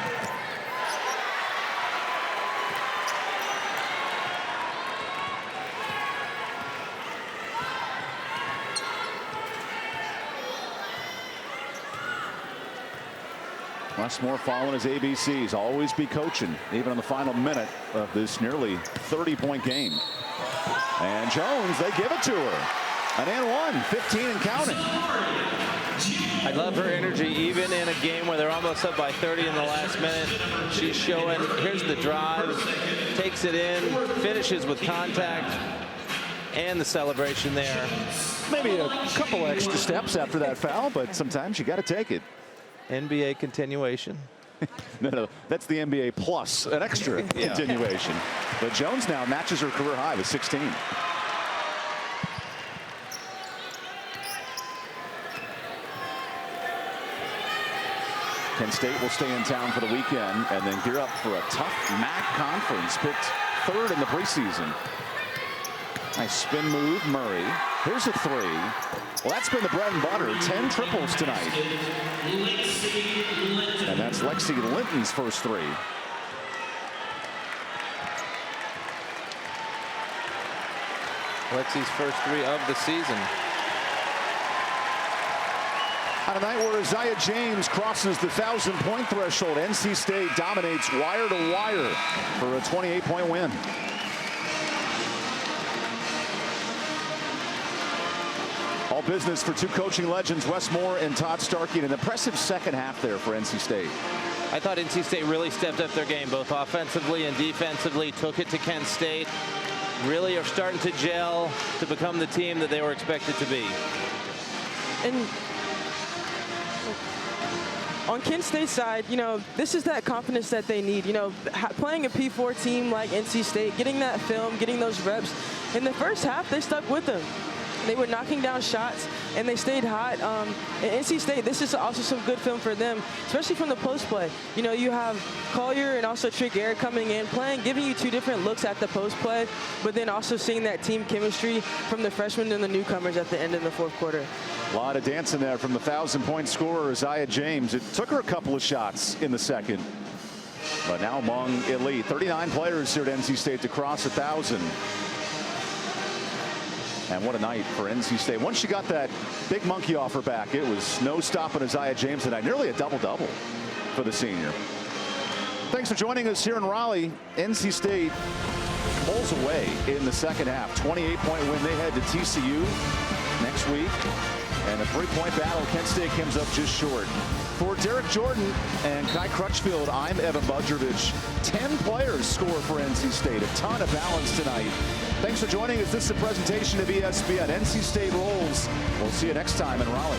Westmore following his ABCs, always be coaching, even in the final minute of this nearly 30-point game. And Jones, they give it to her. An and one, 15 and counting. I love her energy, even in a game where they're almost up by 30 in the last minute. She's showing, here's the drive, takes it in, finishes with contact, and the celebration there. Maybe a couple extra steps after that foul, but sometimes you got to take it. NBA continuation. No, that's the NBA plus an extra continuation. But Jones now matches her career high with 16. Kent State will stay in town for the weekend and then gear up for a tough MAC conference, picked 3rd in the preseason. Nice spin move, Murray. Here's a 3. Well, that's been the bread and butter. 10 triples tonight. And that's Lexi Linton's first 3. Lexi's first 3 of the season. On a night where Isaiah James crosses the 1,000-point threshold, NC State dominates wire to wire for a 28-point win. All business for 2 coaching legends, Wes Moore and Todd Starkey. An impressive second half there for NC State. I thought NC State really stepped up their game, both offensively and defensively, took it to Kent State, really are starting to gel to become the team that they were expected to be. And on Kent State's side, you know, this is that confidence that they need. You know, playing a P4 team like NC State, getting that film, getting those reps. In the first half, they stuck with them. They were knocking down shots, and they stayed hot. And NC State, this is also some good film for them, especially from the post play. You know, you have Collier and also Trick Air coming in, playing, giving you 2 different looks at the post play, but then also seeing that team chemistry from the freshmen and the newcomers at the end of the 4th quarter. A lot of dancing there from the 1,000-point scorer, Isaiah James. It took her a couple of shots in the second, but now among elite. 39 players here at NC State to cross 1,000. And what a night for NC State. Once she got that big monkey off her back, it was no stopping Isaiah James tonight. Nearly a double-double for the senior. Thanks for joining us here in Raleigh. NC State pulls away in the second half. 28-point win. They head to TCU next week. And a 3-point battle. Kent State comes up just short. For Derek Jordan and Kai Crutchfield, I'm Evan Budrovich. 10 players score for NC State. A ton of balance tonight. Thanks for joining us. This is a presentation of ESPN. NC State rolls. We'll see you next time in Raleigh.